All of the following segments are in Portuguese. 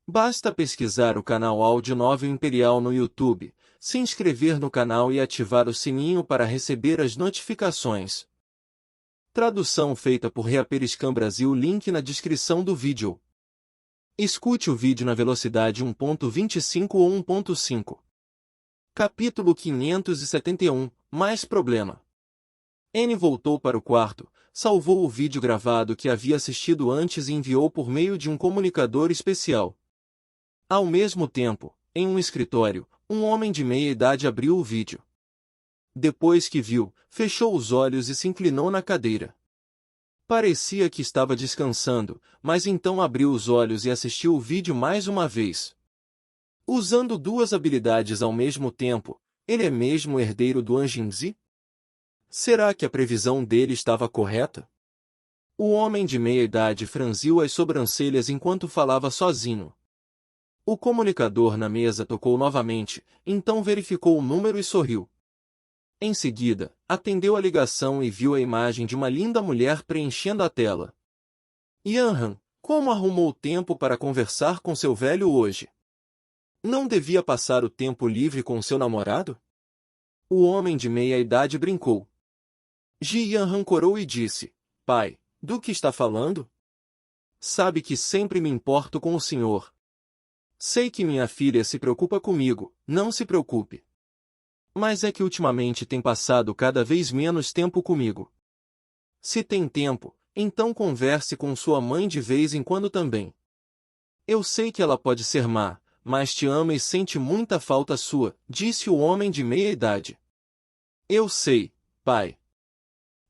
Basta pesquisar o canal Áudio Novel Imperial no YouTube, se inscrever no canal e ativar o sininho para receber as notificações. Tradução feita por Reaperiscan Brasil. Link na descrição do vídeo. Escute o vídeo na velocidade 1.25 ou 1.5. Capítulo 571. Mais problema. N voltou para o quarto, salvou o vídeo gravado que havia assistido antes e enviou por meio de um comunicador especial. Ao mesmo tempo, em um escritório, um homem de meia idade abriu o vídeo. Depois que viu, fechou os olhos e se inclinou na cadeira. Parecia que estava descansando, mas então abriu os olhos e assistiu o vídeo mais uma vez. Usando duas habilidades ao mesmo tempo, ele é mesmo herdeiro do Anjinzi? Será que a previsão dele estava correta? O homem de meia idade franziu as sobrancelhas enquanto falava sozinho. O comunicador na mesa tocou novamente, então verificou o número e sorriu. Em seguida, atendeu a ligação e viu a imagem de uma linda mulher preenchendo a tela. Yanhan, como arrumou tempo para conversar com seu velho hoje? Não devia passar o tempo livre com seu namorado? O homem de meia idade brincou. Ji Yanhan corou e disse, pai, do que está falando? Sabe que sempre me importo com o senhor. Sei que minha filha se preocupa comigo, não se preocupe. Mas é que ultimamente tem passado cada vez menos tempo comigo. Se tem tempo, então converse com sua mãe de vez em quando também. Eu sei que ela pode ser má, mas te ama e sente muita falta sua, disse o homem de meia idade. Eu sei, pai.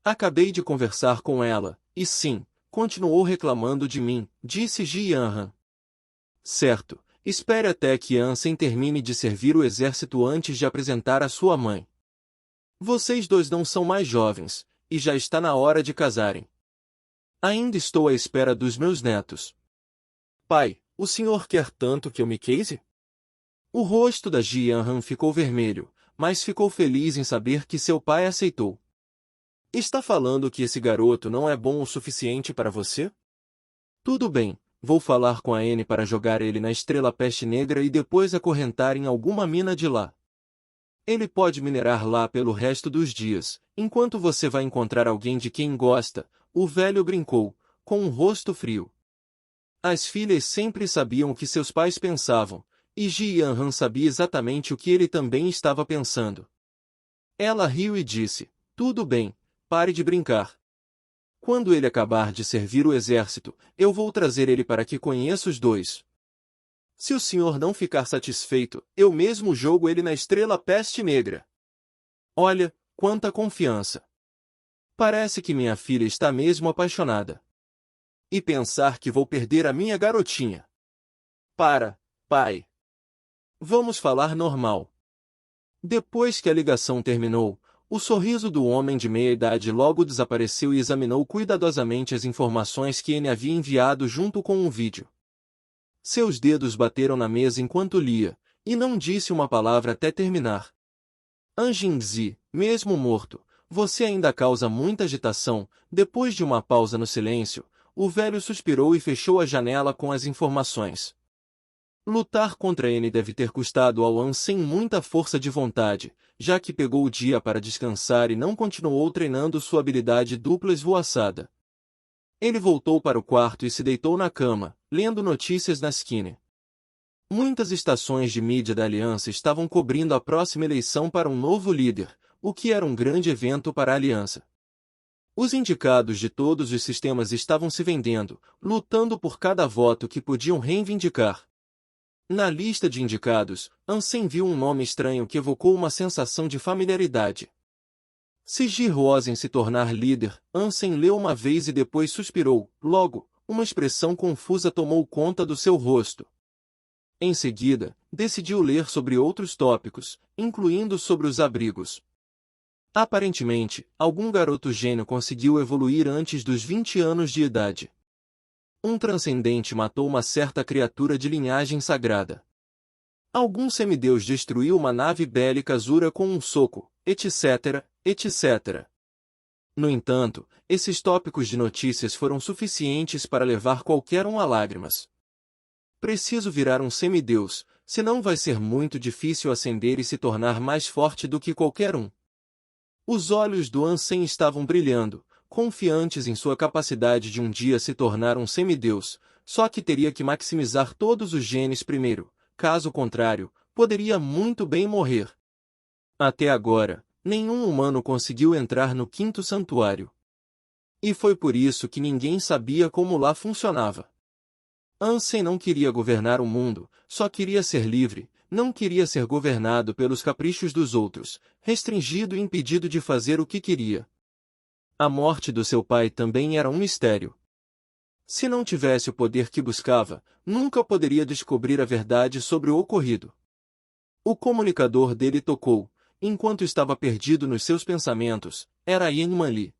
Acabei de conversar com ela, e sim, continuou reclamando de mim, disse Ji Yanhan. Certo. Espere até que Ansem termine de servir o exército antes de apresentar a sua mãe. Vocês dois não são mais jovens, e já está na hora de casarem. Ainda estou à espera dos meus netos. Pai, o senhor quer tanto que eu me case? O rosto da Ji Yanhan ficou vermelho, mas ficou feliz em saber que seu pai aceitou. Está falando que esse garoto não é bom o suficiente para você? Tudo bem. Vou falar com a N para jogar ele na Estrela Peste Negra e depois acorrentar em alguma mina de lá. Ele pode minerar lá pelo resto dos dias, enquanto você vai encontrar alguém de quem gosta, o velho brincou, com um rosto frio. As filhas sempre sabiam o que seus pais pensavam, e Ji Yanhan sabia exatamente o que ele também estava pensando. Ela riu e disse, tudo bem, pare de brincar. Quando ele acabar de servir o exército, eu vou trazer ele para que conheça os dois. Se o senhor não ficar satisfeito, eu mesmo jogo ele na Estrela Peste Negra. Olha, quanta confiança. Parece que minha filha está mesmo apaixonada. E pensar que vou perder a minha garotinha. Para, pai. Vamos falar normal. Depois que a ligação terminou, o sorriso do homem de meia-idade logo desapareceu e examinou cuidadosamente as informações que N havia enviado junto com o vídeo. Seus dedos bateram na mesa enquanto lia, e não disse uma palavra até terminar. Anjinzi, mesmo morto, você ainda causa muita agitação. Depois de uma pausa no silêncio, o velho suspirou e fechou a janela com as informações. Lutar contra N deve ter custado ao Ansem muita força de vontade, já que pegou o dia para descansar e não continuou treinando sua habilidade dupla esvoaçada. Ele voltou para o quarto e se deitou na cama, lendo notícias na Skinner. Muitas estações de mídia da Aliança estavam cobrindo a próxima eleição para um novo líder, o que era um grande evento para a Aliança. Os indicados de todos os sistemas estavam se vendendo, lutando por cada voto que podiam reivindicar. Na lista de indicados, Ansem viu um nome estranho que evocou uma sensação de familiaridade. Se Ji Rosen se tornar líder, Ansem leu uma vez e depois suspirou. Logo, uma expressão confusa tomou conta do seu rosto. Em seguida, decidiu ler sobre outros tópicos, incluindo sobre os abrigos. Aparentemente, algum garoto gênio conseguiu evoluir antes dos 20 anos de idade. Um transcendente matou uma certa criatura de linhagem sagrada. Algum semideus destruiu uma nave bélica Azura com um soco, etc., etc. No entanto, esses tópicos de notícias foram suficientes para levar qualquer um a lágrimas. Preciso virar um semideus, senão vai ser muito difícil ascender e se tornar mais forte do que qualquer um. Os olhos do Ansem estavam brilhando, confiantes em sua capacidade de um dia se tornar um semideus, só que teria que maximizar todos os genes primeiro, caso contrário, poderia muito bem morrer. Até agora, nenhum humano conseguiu entrar no quinto santuário. E foi por isso que ninguém sabia como lá funcionava. Ansem não queria governar o mundo, só queria ser livre, não queria ser governado pelos caprichos dos outros, restringido e impedido de fazer o que queria. A morte do seu pai também era um mistério. Se não tivesse o poder que buscava, nunca poderia descobrir a verdade sobre o ocorrido. O comunicador dele tocou, enquanto estava perdido nos seus pensamentos, era Yang Li.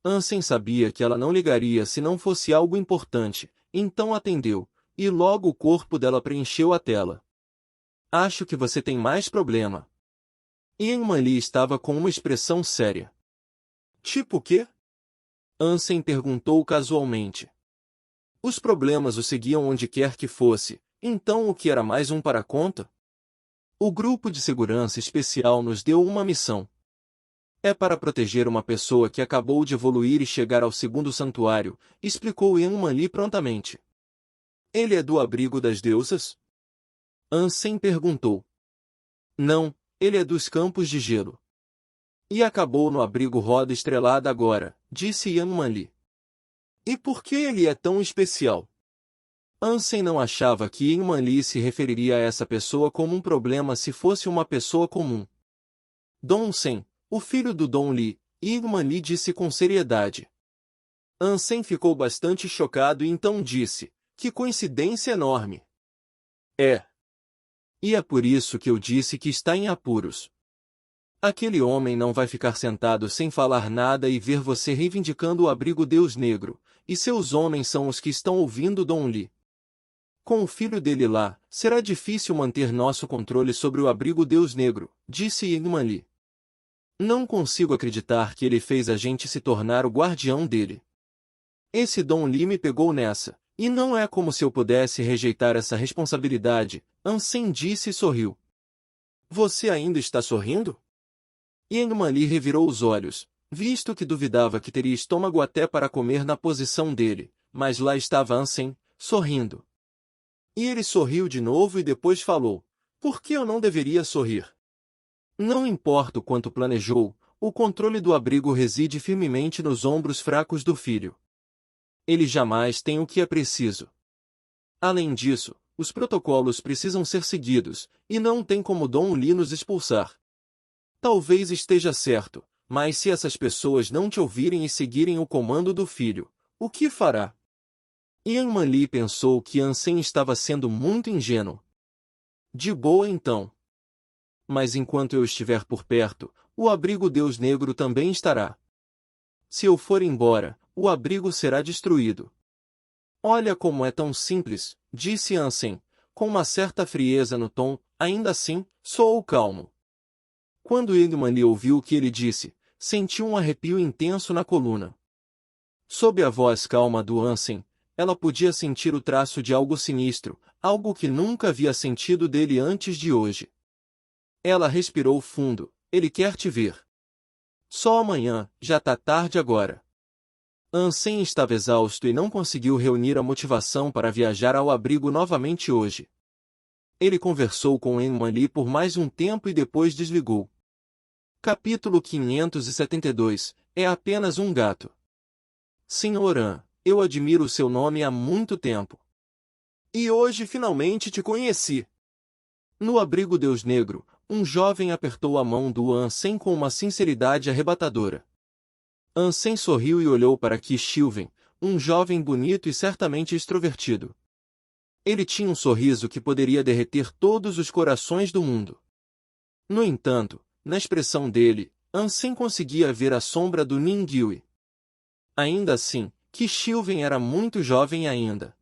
Ansem sabia que ela não ligaria se não fosse algo importante, então atendeu, e logo o corpo dela preencheu a tela. Acho que você tem mais problema. Yang Li estava com uma expressão séria. Tipo o quê? Ansem perguntou casualmente. Os problemas o seguiam onde quer que fosse, então o que era mais um para a conta? O grupo de segurança especial nos deu uma missão. É para proteger uma pessoa que acabou de evoluir e chegar ao segundo santuário, explicou Yang Li prontamente. Ele é do abrigo das deusas? Ansem perguntou. Não, ele é dos campos de gelo. E acabou no abrigo Roda Estrelada agora, disse Yang Li. E por que ele é tão especial? Ansem não achava que Yang Li se referiria a essa pessoa como um problema se fosse uma pessoa comum. Dong Sen, o filho do Dong Li, Yang Li disse com seriedade. Ansem ficou bastante chocado e então disse, que coincidência enorme. É. E é por isso que eu disse que está em apuros. Aquele homem não vai ficar sentado sem falar nada e ver você reivindicando o abrigo Deus Negro, e seus homens são os que estão ouvindo Dong Li. Com o filho dele lá, será difícil manter nosso controle sobre o abrigo Deus Negro, disse Yang Li. Não consigo acreditar que ele fez a gente se tornar o guardião dele. Esse Dong Li me pegou nessa, e não é como se eu pudesse rejeitar essa responsabilidade, Ansem disse e sorriu. Você ainda está sorrindo? Yang Li revirou os olhos, visto que duvidava que teria estômago até para comer na posição dele, mas lá estava Ansem, sorrindo. E ele sorriu de novo e depois falou, por que eu não deveria sorrir? Não importa o quanto planejou, o controle do abrigo reside firmemente nos ombros fracos do filho. Ele jamais tem o que é preciso. Além disso, os protocolos precisam ser seguidos, e não tem como Dong Li nos expulsar. Talvez esteja certo, mas se essas pessoas não te ouvirem e seguirem o comando do filho, o que fará? Yang Li pensou que Ansem estava sendo muito ingênuo. De boa então. Mas enquanto eu estiver por perto, o abrigo Deus Negro também estará. Se eu for embora, o abrigo será destruído. Olha como é tão simples, disse Ansem, com uma certa frieza no tom, ainda assim, soou calmo. Quando Yang Li ouviu o que ele disse, sentiu um arrepio intenso na coluna. Sob a voz calma do Ansem, ela podia sentir o traço de algo sinistro, algo que nunca havia sentido dele antes de hoje. Ela respirou fundo, ele quer te ver. Só amanhã, já tá tarde agora. Ansem estava exausto e não conseguiu reunir a motivação para viajar ao abrigo novamente hoje. Ele conversou com Yang Li por mais um tempo e depois desligou. Capítulo 572, é apenas um gato. Senhor An, eu admiro o seu nome há muito tempo. E hoje finalmente te conheci. No abrigo Deus Negro, um jovem apertou a mão do Ansem com uma sinceridade arrebatadora. Ansem sorriu e olhou para Qi Shilven, um jovem bonito e certamente extrovertido. Ele tinha um sorriso que poderia derreter todos os corações do mundo. No entanto, na expressão dele, Ansem conseguia ver a sombra do Ninghui. Ainda assim, Qi Shilven era muito jovem ainda.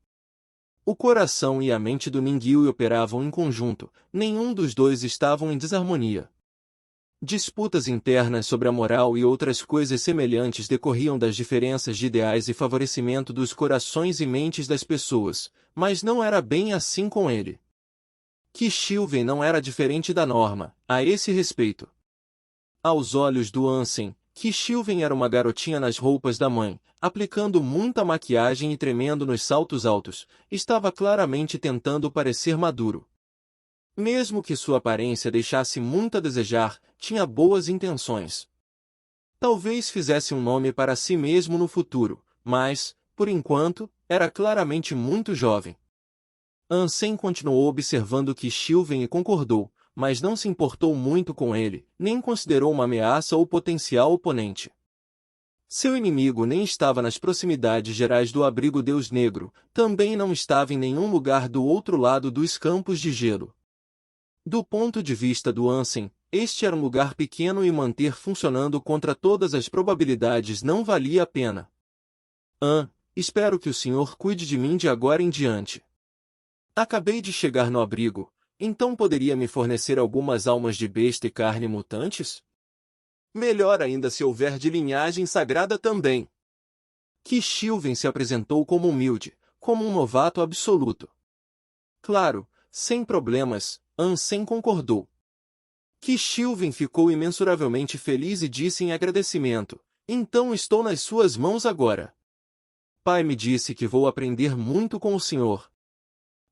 O coração e a mente do Ninghui operavam em conjunto, nenhum dos dois estavam em desarmonia. Disputas internas sobre a moral e outras coisas semelhantes decorriam das diferenças de ideais e favorecimento dos corações e mentes das pessoas, mas não era bem assim com ele. Kishilven não era diferente da norma, a esse respeito. Aos olhos do Ansem, Kishilven era uma garotinha nas roupas da mãe, aplicando muita maquiagem e tremendo nos saltos altos, estava claramente tentando parecer maduro. Mesmo que sua aparência deixasse muito a desejar, tinha boas intenções. Talvez fizesse um nome para si mesmo no futuro, mas, por enquanto, era claramente muito jovem. Ansem continuou observando Kishilven e concordou, mas não se importou muito com ele, nem considerou uma ameaça ou potencial oponente. Seu inimigo nem estava nas proximidades gerais do abrigo Deus Negro, também não estava em nenhum lugar do outro lado dos campos de gelo. Do ponto de vista do Ansem, este era um lugar pequeno e manter funcionando contra todas as probabilidades não valia a pena. Espero que o senhor cuide de mim de agora em diante. Acabei de chegar no abrigo, então poderia me fornecer algumas almas de besta e carne mutantes? Melhor ainda se houver de linhagem sagrada também. Kishilven se apresentou como humilde, como um novato absoluto. Claro, sem problemas, Ansem concordou. Kishilven ficou imensuravelmente feliz e disse em agradecimento, então estou nas suas mãos agora. Pai me disse que vou aprender muito com o senhor.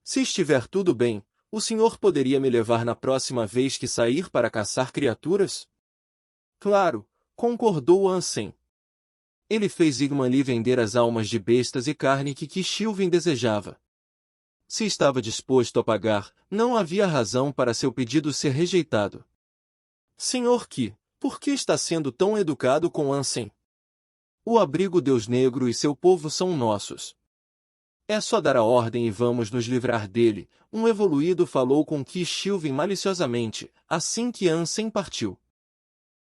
Se estiver tudo bem, o senhor poderia me levar na próxima vez que sair para caçar criaturas? Claro, concordou Ansem. Ele fez Igmanli vender as almas de bestas e carne que Kishilven desejava. Se estava disposto a pagar, não havia razão para seu pedido ser rejeitado. Senhor Ki, por que está sendo tão educado com Ansem? O abrigo Deus Negro e seu povo são nossos. É só dar a ordem e vamos nos livrar dele, um evoluído falou com Kishilven maliciosamente, assim que Ansem partiu.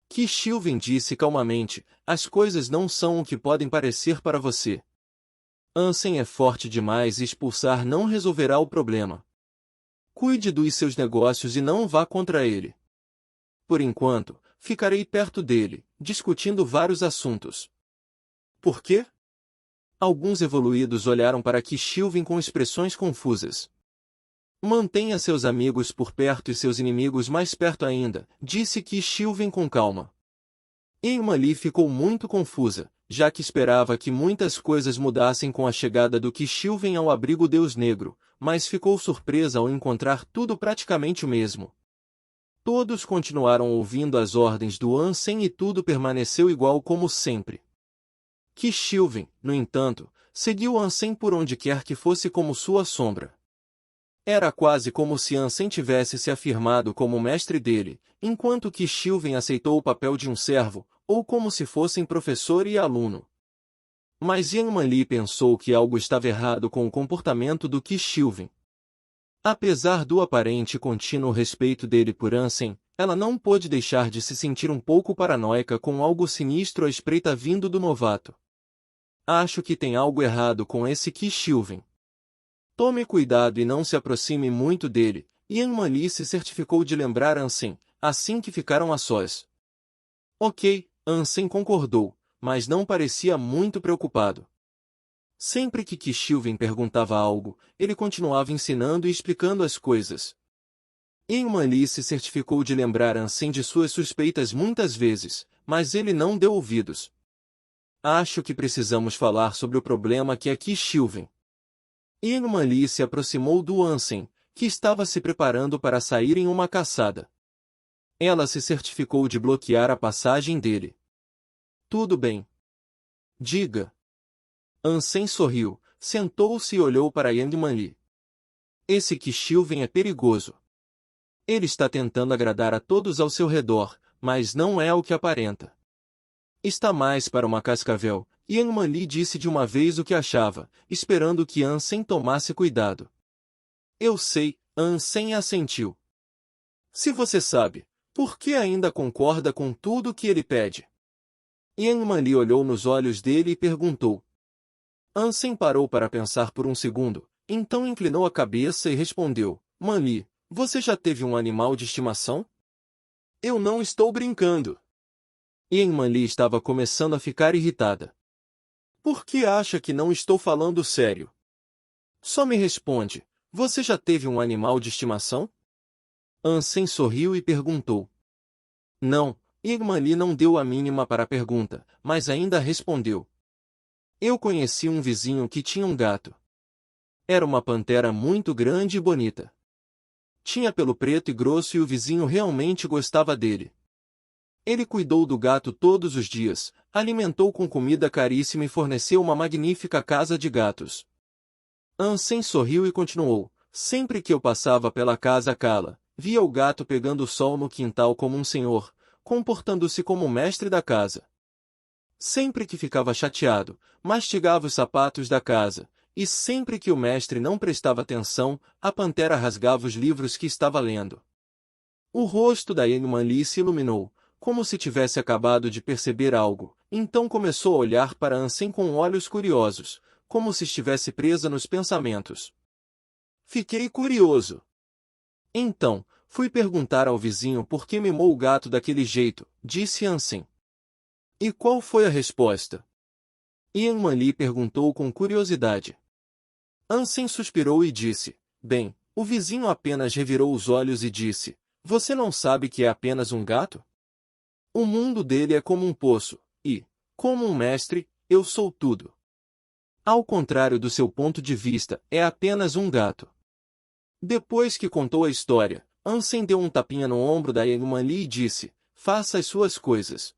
Kishilven disse calmamente, as coisas não são o que podem parecer para você. Ansem é forte demais e expulsar não resolverá o problema. Cuide dos seus negócios e não vá contra ele. Por enquanto, ficarei perto dele, discutindo vários assuntos. Por quê? Alguns evoluídos olharam para Kishilven com expressões confusas. Mantenha seus amigos por perto e seus inimigos mais perto ainda, disse Kishilven com calma. Igmanli ficou muito confusa, já que esperava que muitas coisas mudassem com a chegada do Kishilven ao abrigo Deus Negro, mas ficou surpresa ao encontrar tudo praticamente o mesmo. Todos continuaram ouvindo as ordens do Ansem e tudo permaneceu igual como sempre. Kishilven, no entanto, seguiu Ansem por onde quer que fosse como sua sombra. Era quase como se Ansem tivesse se afirmado como mestre dele, enquanto Kishilven aceitou o papel de um servo, ou como se fossem professor e aluno. Mas Igmanli pensou que algo estava errado com o comportamento do Kishilven. Apesar do aparente contínuo respeito dele por Ansem, ela não pôde deixar de se sentir um pouco paranoica com algo sinistro à espreita vindo do novato. Acho que tem algo errado com esse Kishilven. Tome cuidado e não se aproxime muito dele, Igmanli se certificou de lembrar Ansem, assim que ficaram a sós. Ok, Ansem concordou, mas não parecia muito preocupado. Sempre que Kishilven perguntava algo, ele continuava ensinando e explicando as coisas. Igmanli se certificou de lembrar Ansem de suas suspeitas muitas vezes, mas ele não deu ouvidos. Acho que precisamos falar sobre o problema que é Kishilven. Igmanli se aproximou do Ansem, que estava se preparando para sair em uma caçada. Ela se certificou de bloquear a passagem dele. Tudo bem. Diga. Ansem sorriu, sentou-se e olhou para Igmanli. Esse Kishilven é perigoso. Ele está tentando agradar a todos ao seu redor, mas não é o que aparenta. Está mais para uma cascavel, Igmanli disse de uma vez o que achava, esperando que Ansem tomasse cuidado. Eu sei, Ansem assentiu. Se você sabe, por que ainda concorda com tudo que ele pede? Igmanli olhou nos olhos dele e perguntou. Ansem parou para pensar por um segundo, então inclinou a cabeça e respondeu, Manli, você já teve um animal de estimação? Eu não estou brincando. Yenman-Li estava começando a ficar irritada. Por que acha que não estou falando sério? Só me responde, você já teve um animal de estimação? Ansem sorriu e perguntou. Não, Yenman-Li não deu a mínima para a pergunta, mas ainda respondeu. Eu conheci um vizinho que tinha um gato. Era uma pantera muito grande e bonita. Tinha pelo preto e grosso e o vizinho realmente gostava dele. Ele cuidou do gato todos os dias, alimentou com comida caríssima e forneceu uma magnífica casa de gatos. Ansem sorriu e continuou. Sempre que eu passava pela casa Kala, via o gato pegando sol no quintal como um senhor, comportando-se como o mestre da casa. Sempre que ficava chateado, mastigava os sapatos da casa, e sempre que o mestre não prestava atenção, a pantera rasgava os livros que estava lendo. O rosto da Yenman-Li se iluminou, como se tivesse acabado de perceber algo, então começou a olhar para Ansem com olhos curiosos, como se estivesse presa nos pensamentos. Fiquei curioso. Então, fui perguntar ao vizinho por que mimou o gato daquele jeito, disse Ansem. E qual foi a resposta? Yenman-Li perguntou com curiosidade. Ansem suspirou e disse, bem, o vizinho apenas revirou os olhos e disse, você não sabe que é apenas um gato? O mundo dele é como um poço, e, como um mestre, eu sou tudo. Ao contrário do seu ponto de vista, é apenas um gato. Depois que contou a história, Ansem deu um tapinha no ombro da Yenman-Li e disse, faça as suas coisas.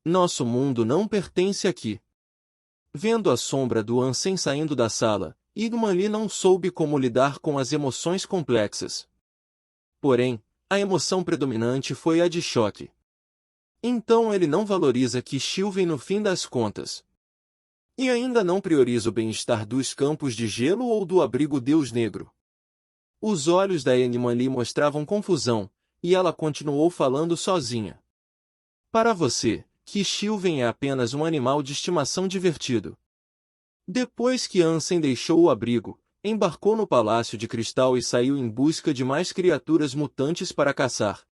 Nosso mundo não pertence aqui. Vendo a sombra do Ansem saindo da sala, Yenman-Li não soube como lidar com as emoções complexas. Porém, a emoção predominante foi a de choque. Então ele não valoriza que Sylvain no fim das contas. E ainda não prioriza o bem-estar dos campos de gelo ou do abrigo Deus Negro. Os olhos da Yenman-Li mostravam confusão, e ela continuou falando sozinha. Para você, que Sylvain é apenas um animal de estimação divertido. Depois que Ansem deixou o abrigo, embarcou no Palácio de Cristal e saiu em busca de mais criaturas mutantes para caçar.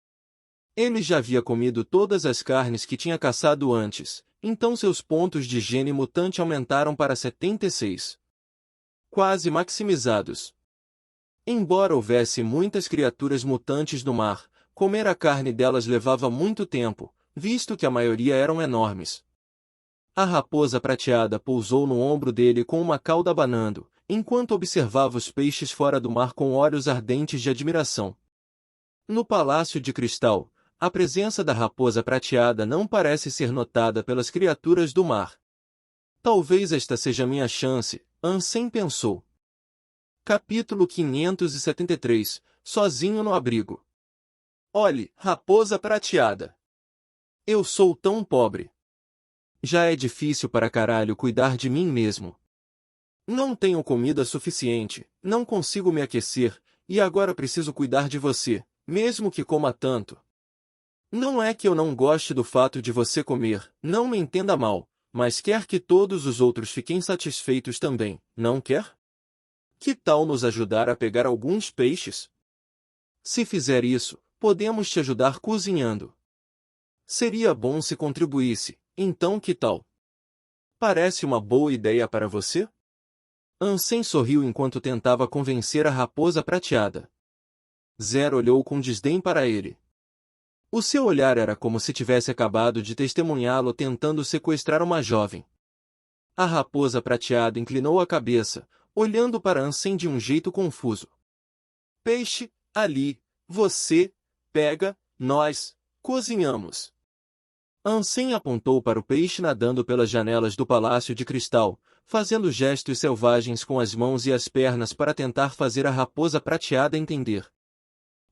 Ele já havia comido todas as carnes que tinha caçado antes, então seus pontos de gene mutante aumentaram para 76. Quase maximizados. Embora houvesse muitas criaturas mutantes no mar, comer a carne delas levava muito tempo, visto que a maioria eram enormes. A raposa prateada pousou no ombro dele com uma cauda abanando, enquanto observava os peixes fora do mar com olhos ardentes de admiração. No Palácio de Cristal, a presença da raposa prateada não parece ser notada pelas criaturas do mar. Talvez esta seja minha chance, Ansem pensou. Capítulo 573, sozinho no abrigo. Olhe, raposa prateada. Eu sou tão pobre. Já é difícil para caralho cuidar de mim mesmo. Não tenho comida suficiente, não consigo me aquecer, e agora preciso cuidar de você, mesmo que coma tanto. Não é que eu não goste do fato de você comer, não me entenda mal, mas quer que todos os outros fiquem satisfeitos também, não quer? Que tal nos ajudar a pegar alguns peixes? Se fizer isso, podemos te ajudar cozinhando. Seria bom se contribuísse, então que tal? Parece uma boa ideia para você? Ansem sorriu enquanto tentava convencer a raposa prateada. Zero olhou com desdém para ele. O seu olhar era como se tivesse acabado de testemunhá-lo tentando sequestrar uma jovem. A raposa prateada inclinou a cabeça, olhando para Ansem de um jeito confuso. Peixe, ali, você, pega, nós, cozinhamos. Ansem apontou para o peixe nadando pelas janelas do Palácio de Cristal, fazendo gestos selvagens com as mãos e as pernas para tentar fazer a raposa prateada entender.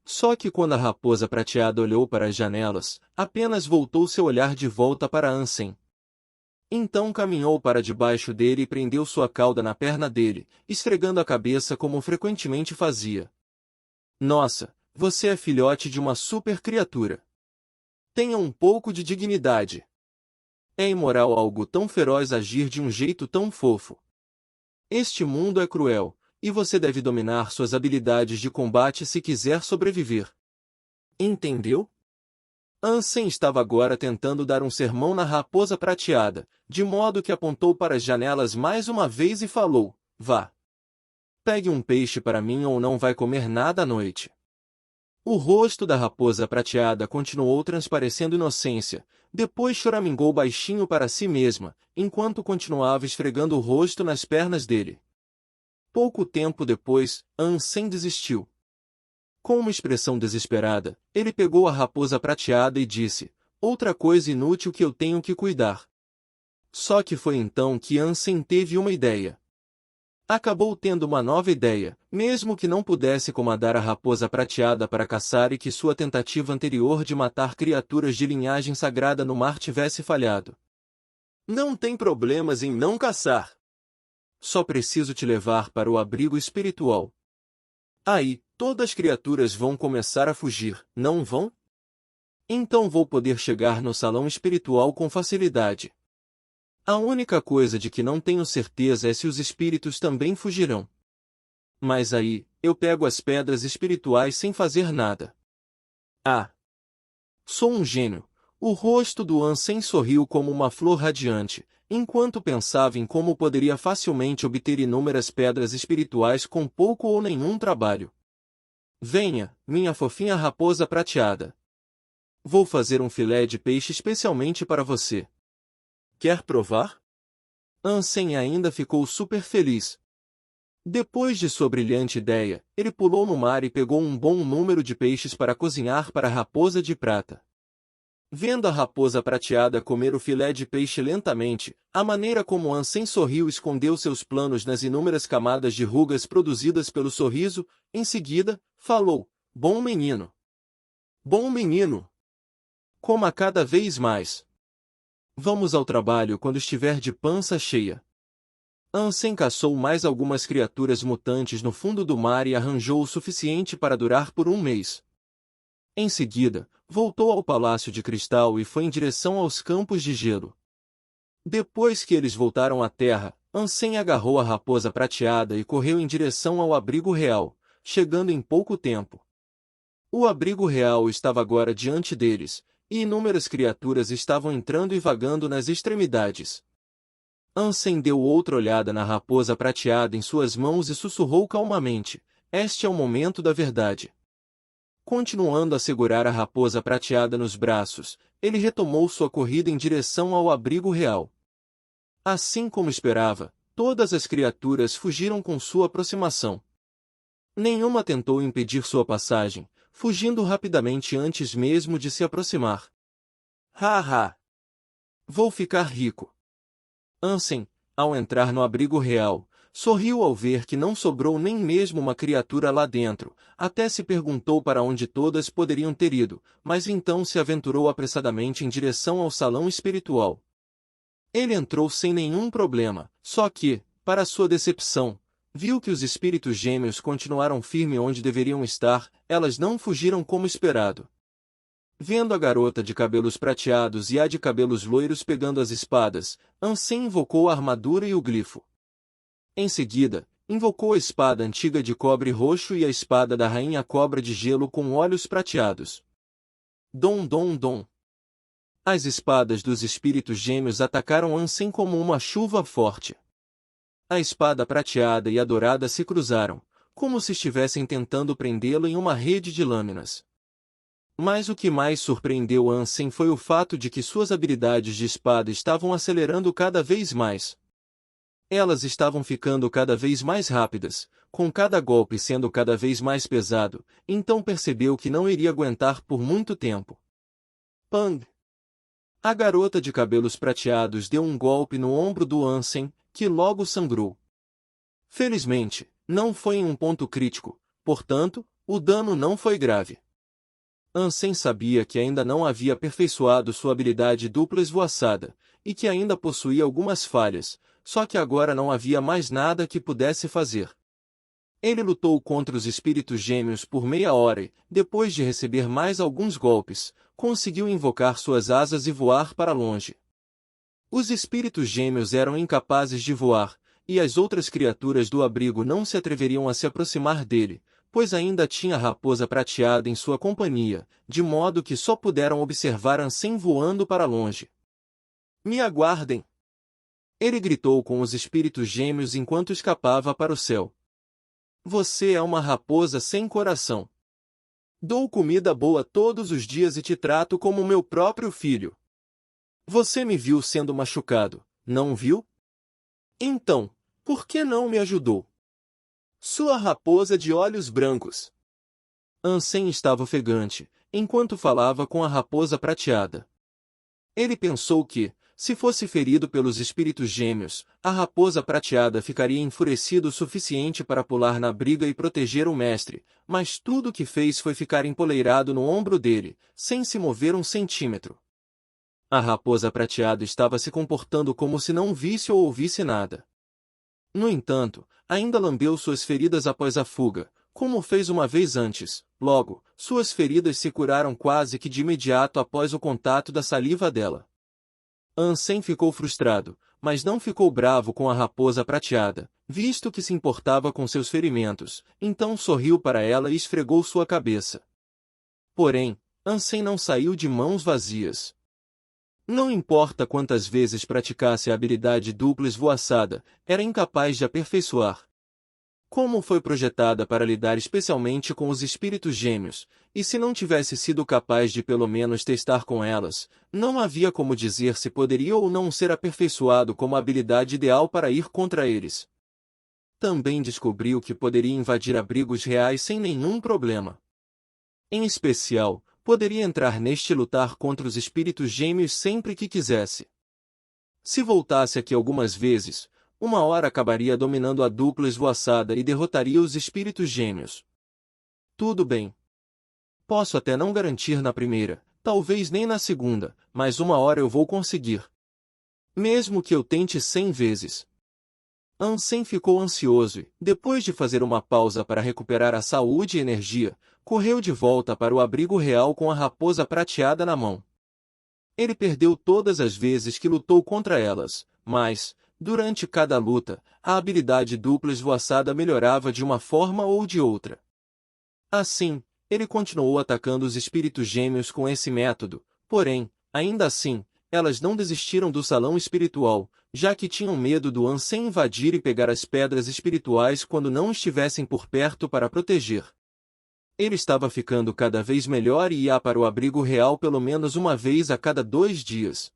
Só que quando a raposa prateada olhou para as janelas, apenas voltou seu olhar de volta para Ansem. Então caminhou para debaixo dele e prendeu sua cauda na perna dele, esfregando a cabeça como frequentemente fazia. Nossa, você é filhote de uma super criatura. Tenha um pouco de dignidade. É imoral algo tão feroz agir de um jeito tão fofo. Este mundo é cruel, e você deve dominar suas habilidades de combate se quiser sobreviver. Entendeu? Ansem estava agora tentando dar um sermão na raposa prateada, de modo que apontou para as janelas mais uma vez e falou: "Vá. Pegue um peixe para mim ou não vai comer nada à noite." O rosto da raposa prateada continuou transparecendo inocência, depois choramingou baixinho para si mesma, enquanto continuava esfregando o rosto nas pernas dele. Pouco tempo depois, Ansem desistiu. Com uma expressão desesperada, ele pegou a raposa prateada e disse: "Outra coisa inútil que eu tenho que cuidar." Só que foi então que Ansem teve uma ideia. Acabou tendo uma nova ideia, mesmo que não pudesse comandar a raposa prateada para caçar e que sua tentativa anterior de matar criaturas de linhagem sagrada no mar tivesse falhado. "Não tem problemas em não caçar. Só preciso te levar para o abrigo espiritual. Aí, todas as criaturas vão começar a fugir, não vão? Então vou poder chegar no salão espiritual com facilidade. A única coisa de que não tenho certeza é se os espíritos também fugirão. Mas aí, eu pego as pedras espirituais sem fazer nada." "Ah! Sou um gênio." O rosto do Ansem sorriu como uma flor radiante, enquanto pensava em como poderia facilmente obter inúmeras pedras espirituais com pouco ou nenhum trabalho. "Venha, minha fofinha raposa prateada. Vou fazer um filé de peixe especialmente para você. Quer provar?" Ansem ainda ficou super feliz. Depois de sua brilhante ideia, ele pulou no mar e pegou um bom número de peixes para cozinhar para a raposa de prata. Vendo a raposa prateada comer o filé de peixe lentamente, a maneira como Ansem sorriu escondeu seus planos nas inúmeras camadas de rugas produzidas pelo sorriso. Em seguida, falou: "Bom menino. Bom menino. Coma cada vez mais. Vamos ao trabalho quando estiver de pança cheia." Ansem caçou mais algumas criaturas mutantes no fundo do mar e arranjou o suficiente para durar por um mês. Em seguida, voltou ao Palácio de Cristal e foi em direção aos campos de gelo. Depois que eles voltaram à terra, Ansem agarrou a raposa prateada e correu em direção ao abrigo real, chegando em pouco tempo. O abrigo real estava agora diante deles, e inúmeras criaturas estavam entrando e vagando nas extremidades. Ansem deu outra olhada na raposa prateada em suas mãos e sussurrou calmamente: "Este é o momento da verdade." Continuando a segurar a raposa prateada nos braços, ele retomou sua corrida em direção ao abrigo real. Assim como esperava, todas as criaturas fugiram com sua aproximação. Nenhuma tentou impedir sua passagem, fugindo rapidamente antes mesmo de se aproximar. "Ha! Vou ficar rico." Ansem, ao entrar no abrigo real, sorriu ao ver que não sobrou nem mesmo uma criatura lá dentro, até se perguntou para onde todas poderiam ter ido, mas então se aventurou apressadamente em direção ao salão espiritual. Ele entrou sem nenhum problema, só que, para sua decepção, viu que os espíritos gêmeos continuaram firmes onde deveriam estar. Elas não fugiram como esperado. Vendo a garota de cabelos prateados e a de cabelos loiros pegando as espadas, Ansem invocou a armadura e o glifo. Em seguida, invocou a espada antiga de cobre roxo e a espada da rainha cobra de gelo com olhos prateados. Dom, dom, dom. As espadas dos espíritos gêmeos atacaram Ansem como uma chuva forte. A espada prateada e a dourada se cruzaram, como se estivessem tentando prendê-lo em uma rede de lâminas. Mas o que mais surpreendeu Ansem foi o fato de que suas habilidades de espada estavam acelerando cada vez mais. Elas estavam ficando cada vez mais rápidas, com cada golpe sendo cada vez mais pesado, então percebeu que não iria aguentar por muito tempo. Pang! A garota de cabelos prateados deu um golpe no ombro do Ansem, que logo sangrou. Felizmente, não foi em um ponto crítico, portanto, o dano não foi grave. Ansem sabia que ainda não havia aperfeiçoado sua habilidade dupla esvoaçada, e que ainda possuía algumas falhas, só que agora não havia mais nada que pudesse fazer. Ele lutou contra os espíritos gêmeos por meia hora e, depois de receber mais alguns golpes, conseguiu invocar suas asas e voar para longe. Os espíritos gêmeos eram incapazes de voar, e as outras criaturas do abrigo não se atreveriam a se aproximar dele, pois ainda tinha a raposa prateada em sua companhia, de modo que só puderam observar Ansem voando para longe. Me aguardem! Ele gritou com os espíritos gêmeos enquanto escapava para o céu. Você é uma raposa sem coração. Dou comida boa todos os dias e te trato como meu próprio filho. Você me viu sendo machucado, não viu? Então, por que não me ajudou? Sua raposa de olhos brancos. Ansem estava ofegante, enquanto falava com a raposa prateada. Ele pensou que, se fosse ferido pelos espíritos gêmeos, a raposa prateada ficaria enfurecida o suficiente para pular na briga e proteger o mestre, mas tudo o que fez foi ficar empoleirado no ombro dele, sem se mover um centímetro. A raposa prateada estava se comportando como se não visse ou ouvisse nada. No entanto, ainda lambeu suas feridas após a fuga, como fez uma vez antes. Logo, suas feridas se curaram quase que de imediato após o contato da saliva dela. Ansem ficou frustrado, mas não ficou bravo com a raposa prateada, visto que se importava com seus ferimentos, então sorriu para ela e esfregou sua cabeça. Porém, Ansem não saiu de mãos vazias. Não importa quantas vezes praticasse a habilidade dupla esvoaçada, era incapaz de aperfeiçoar. Como foi projetada para lidar especialmente com os espíritos gêmeos, e se não tivesse sido capaz de pelo menos testar com elas, não havia como dizer se poderia ou não ser aperfeiçoado como a habilidade ideal para ir contra eles. Também descobriu que poderia invadir abrigos reais sem nenhum problema. Em especial, poderia entrar neste e lutar contra os espíritos gêmeos sempre que quisesse. Se voltasse aqui algumas vezes, uma hora acabaria dominando a dupla esvoaçada e derrotaria os espíritos gêmeos. Tudo bem. Posso até não garantir na primeira, talvez nem na segunda, mas uma hora eu vou conseguir. Mesmo que eu tente 100 vezes. Ansem ficou ansioso e, depois de fazer uma pausa para recuperar a saúde e energia, correu de volta para o abrigo real com a raposa prateada na mão. Ele perdeu todas as vezes que lutou contra elas, mas, durante cada luta, a habilidade dupla esvoaçada melhorava de uma forma ou de outra. Assim, ele continuou atacando os espíritos gêmeos com esse método, porém, ainda assim, elas não desistiram do salão espiritual, já que tinham medo do Ansem invadir e pegar as pedras espirituais quando não estivessem por perto para proteger. Ele estava ficando cada vez melhor e ia para o abrigo real pelo menos uma vez a cada 2 dias.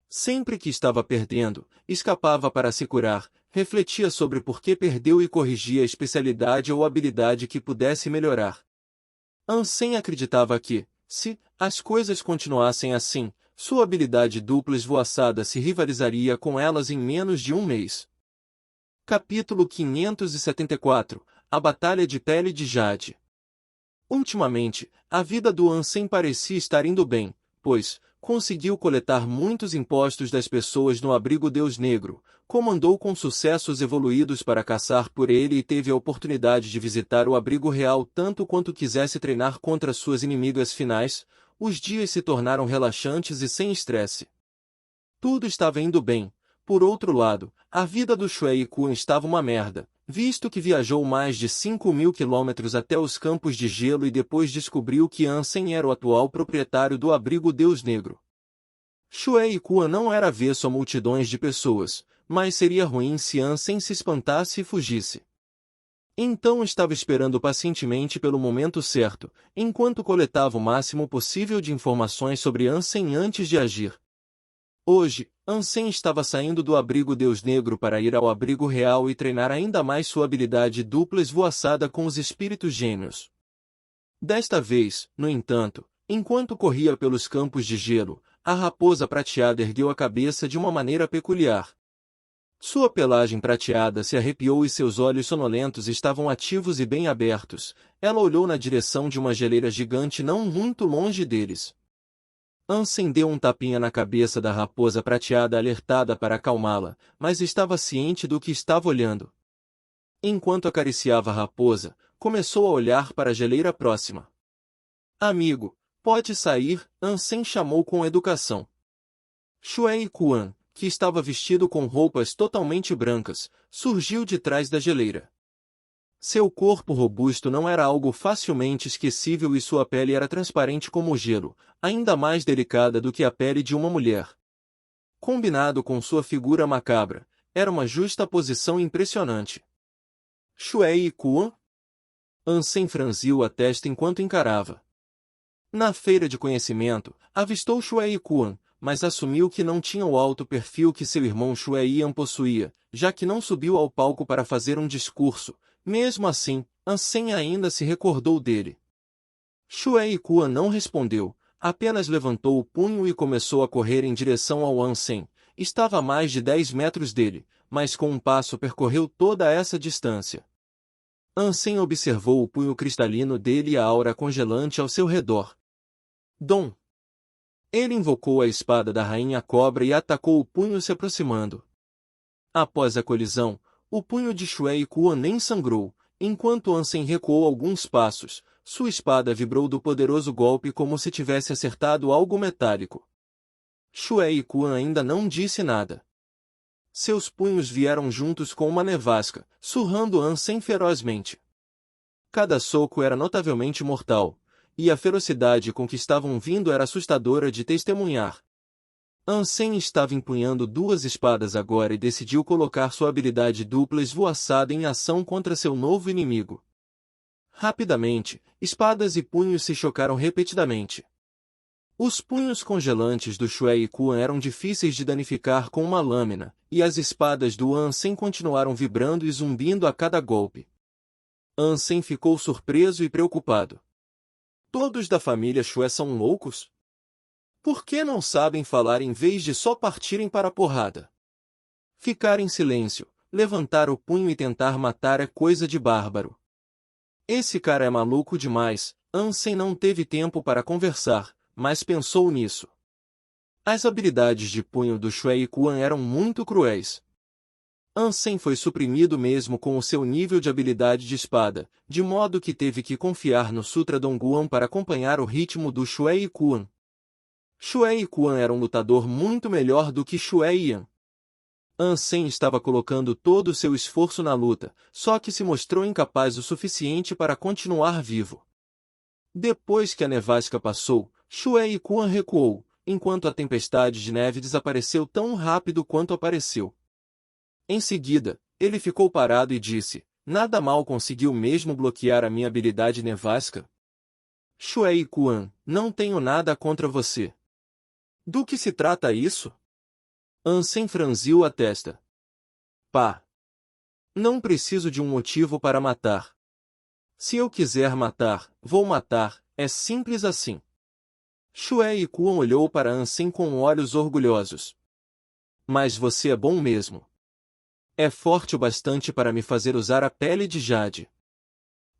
Sempre que estava perdendo, escapava para se curar, refletia sobre por que perdeu e corrigia a especialidade ou habilidade que pudesse melhorar. Ansem acreditava que, se as coisas continuassem assim, sua habilidade dupla esvoaçada se rivalizaria com elas em menos de um mês. Capítulo 574 – A Batalha de Pele de Jade. Ultimamente, a vida do Ansem parecia estar indo bem, pois conseguiu coletar muitos impostos das pessoas no abrigo Deus Negro, comandou com sucessos evoluídos para caçar por ele e teve a oportunidade de visitar o abrigo real tanto quanto quisesse treinar contra suas inimigas finais. Os dias se tornaram relaxantes e sem estresse. Tudo estava indo bem. Por outro lado, a vida do Shuei Kun estava uma merda, visto que viajou mais de 5.000 quilômetros até os campos de gelo e depois descobriu que Ansem era o atual proprietário do abrigo Deus Negro. Shuei Kun não era avesso a multidões de pessoas, mas seria ruim se Ansem se espantasse e fugisse. Então estava esperando pacientemente pelo momento certo, enquanto coletava o máximo possível de informações sobre Ansem antes de agir. Hoje, Ansem estava saindo do abrigo Deus Negro para ir ao abrigo real e treinar ainda mais sua habilidade dupla esvoaçada com os espíritos gêmeos. Desta vez, no entanto, enquanto corria pelos campos de gelo, a raposa prateada ergueu a cabeça de uma maneira peculiar. Sua pelagem prateada se arrepiou e seus olhos sonolentos estavam ativos e bem abertos. Ela olhou na direção de uma geleira gigante não muito longe deles. Ansem deu um tapinha na cabeça da raposa prateada alertada para acalmá-la, mas estava ciente do que estava olhando. Enquanto acariciava a raposa, começou a olhar para a geleira próxima. Amigo, pode sair, Ansem chamou com educação. Shuei Kun, que estava vestido com roupas totalmente brancas, surgiu de trás da geleira. Seu corpo robusto não era algo facilmente esquecível e sua pele era transparente como o gelo, ainda mais delicada do que a pele de uma mulher. Combinado com sua figura macabra, era uma justaposição impressionante. Shuei Kuan? Ansem franziu a testa enquanto encarava. Na feira de conhecimento, avistou Shuei Kuan, mas assumiu que não tinha o alto perfil que seu irmão Shuei Yan possuía, já que não subiu ao palco para fazer um discurso. Mesmo assim, Ansem ainda se recordou dele. Shuei Kuan não respondeu, apenas levantou o punho e começou a correr em direção ao Ansem. Estava a mais de 10 metros dele, mas com um passo percorreu toda essa distância. Ansem observou o punho cristalino dele e a aura congelante ao seu redor. Dom! Ele invocou a espada da Rainha Cobra e atacou o punho se aproximando. Após a colisão, o punho de Shuei Kuan nem sangrou, enquanto Ansem recuou alguns passos, sua espada vibrou do poderoso golpe como se tivesse acertado algo metálico. Shuei Kuan ainda não disse nada. Seus punhos vieram juntos com uma nevasca, surrando Ansem ferozmente. Cada soco era notavelmente mortal, e a ferocidade com que estavam vindo era assustadora de testemunhar. Ansem estava empunhando duas espadas agora e decidiu colocar sua habilidade dupla esvoaçada em ação contra seu novo inimigo. Rapidamente, espadas e punhos se chocaram repetidamente. Os punhos congelantes do Shuei Kuan eram difíceis de danificar com uma lâmina, e as espadas do Ansem continuaram vibrando e zumbindo a cada golpe. Ansem ficou surpreso e preocupado. Todos da família Shuei são loucos? Por que não sabem falar em vez de só partirem para a porrada? Ficar em silêncio, levantar o punho e tentar matar é coisa de bárbaro. Esse cara é maluco demais. Ansem não teve tempo para conversar, mas pensou nisso. As habilidades de punho do Shuei Kuan eram muito cruéis. Ansem foi suprimido mesmo com o seu nível de habilidade de espada, de modo que teve que confiar no Sutra Dongguan para acompanhar o ritmo do Shuei Kuan. Shuei Kuan era um lutador muito melhor do que Shuei Yan. Ansem estava colocando todo o seu esforço na luta, só que se mostrou incapaz o suficiente para continuar vivo. Depois que a nevasca passou, Shuei Kuan recuou, enquanto a tempestade de neve desapareceu tão rápido quanto apareceu. Em seguida, ele ficou parado e disse, nada mal conseguiu mesmo bloquear a minha habilidade nevasca? Shuei Kuan, não tenho nada contra você. Do que se trata isso? Ansem franziu a testa. Pá! Não preciso de um motivo para matar. Se eu quiser matar, vou matar, é simples assim. Shuei Kuan olhou para Ansem com olhos orgulhosos. Mas você é bom mesmo. É forte o bastante para me fazer usar a pele de Jade.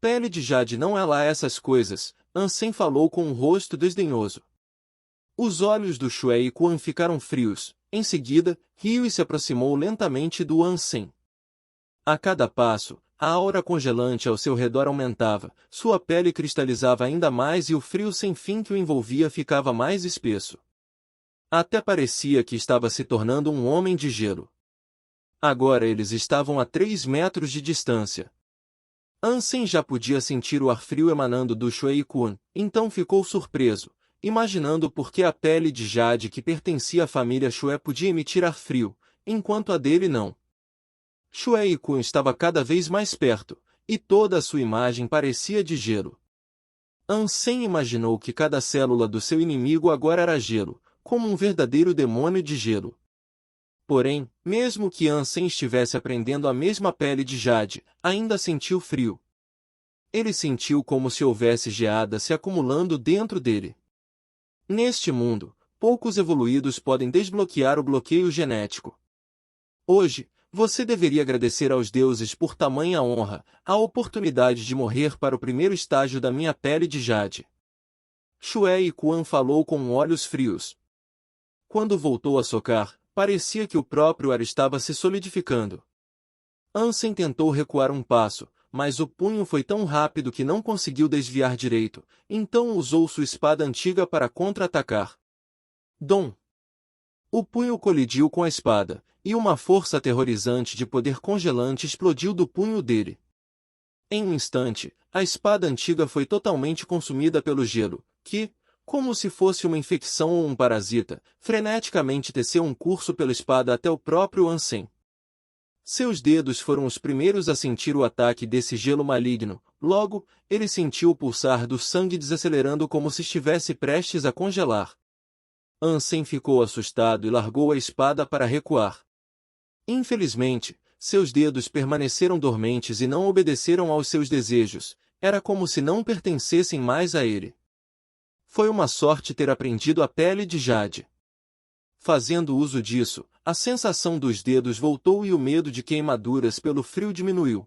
Pele de Jade não é lá essas coisas, Ansem falou com um rosto desdenhoso. Os olhos do Shuei Kuan ficaram frios, em seguida, riu e se aproximou lentamente do Ansem. A cada passo, a aura congelante ao seu redor aumentava, sua pele cristalizava ainda mais e o frio sem fim que o envolvia ficava mais espesso. Até parecia que estava se tornando um homem de gelo. Agora eles estavam a 3 metros de distância. Ansem já podia sentir o ar frio emanando do Shuei Kuan, então ficou surpreso, imaginando por que a pele de Jade que pertencia à família Shuei podia emitir ar frio, enquanto a dele não. Shuei Kuan estava cada vez mais perto, e toda a sua imagem parecia de gelo. Ansem imaginou que cada célula do seu inimigo agora era gelo, como um verdadeiro demônio de gelo. Porém, mesmo que Ansem estivesse aprendendo a mesma pele de Jade, ainda sentiu frio. Ele sentiu como se houvesse geada se acumulando dentro dele. Neste mundo, poucos evoluídos podem desbloquear o bloqueio genético. Hoje, você deveria agradecer aos deuses por tamanha honra, a oportunidade de morrer para o primeiro estágio da minha pele de Jade. Shuei Kuan falou com olhos frios. Quando voltou a socar, parecia que o próprio ar estava se solidificando. Ansem tentou recuar um passo, mas o punho foi tão rápido que não conseguiu desviar direito, então usou sua espada antiga para contra-atacar. Dom! O punho colidiu com a espada, e uma força aterrorizante de poder congelante explodiu do punho dele. Em um instante, a espada antiga foi totalmente consumida pelo gelo, que, como se fosse uma infecção ou um parasita, freneticamente teceu um curso pela espada até o próprio Ansem. Seus dedos foram os primeiros a sentir o ataque desse gelo maligno. Logo, ele sentiu o pulsar do sangue desacelerando como se estivesse prestes a congelar. Ansem ficou assustado e largou a espada para recuar. Infelizmente, seus dedos permaneceram dormentes e não obedeceram aos seus desejos. Era como se não pertencessem mais a ele. Foi uma sorte ter aprendido a pele de jade. Fazendo uso disso, a sensação dos dedos voltou e o medo de queimaduras pelo frio diminuiu.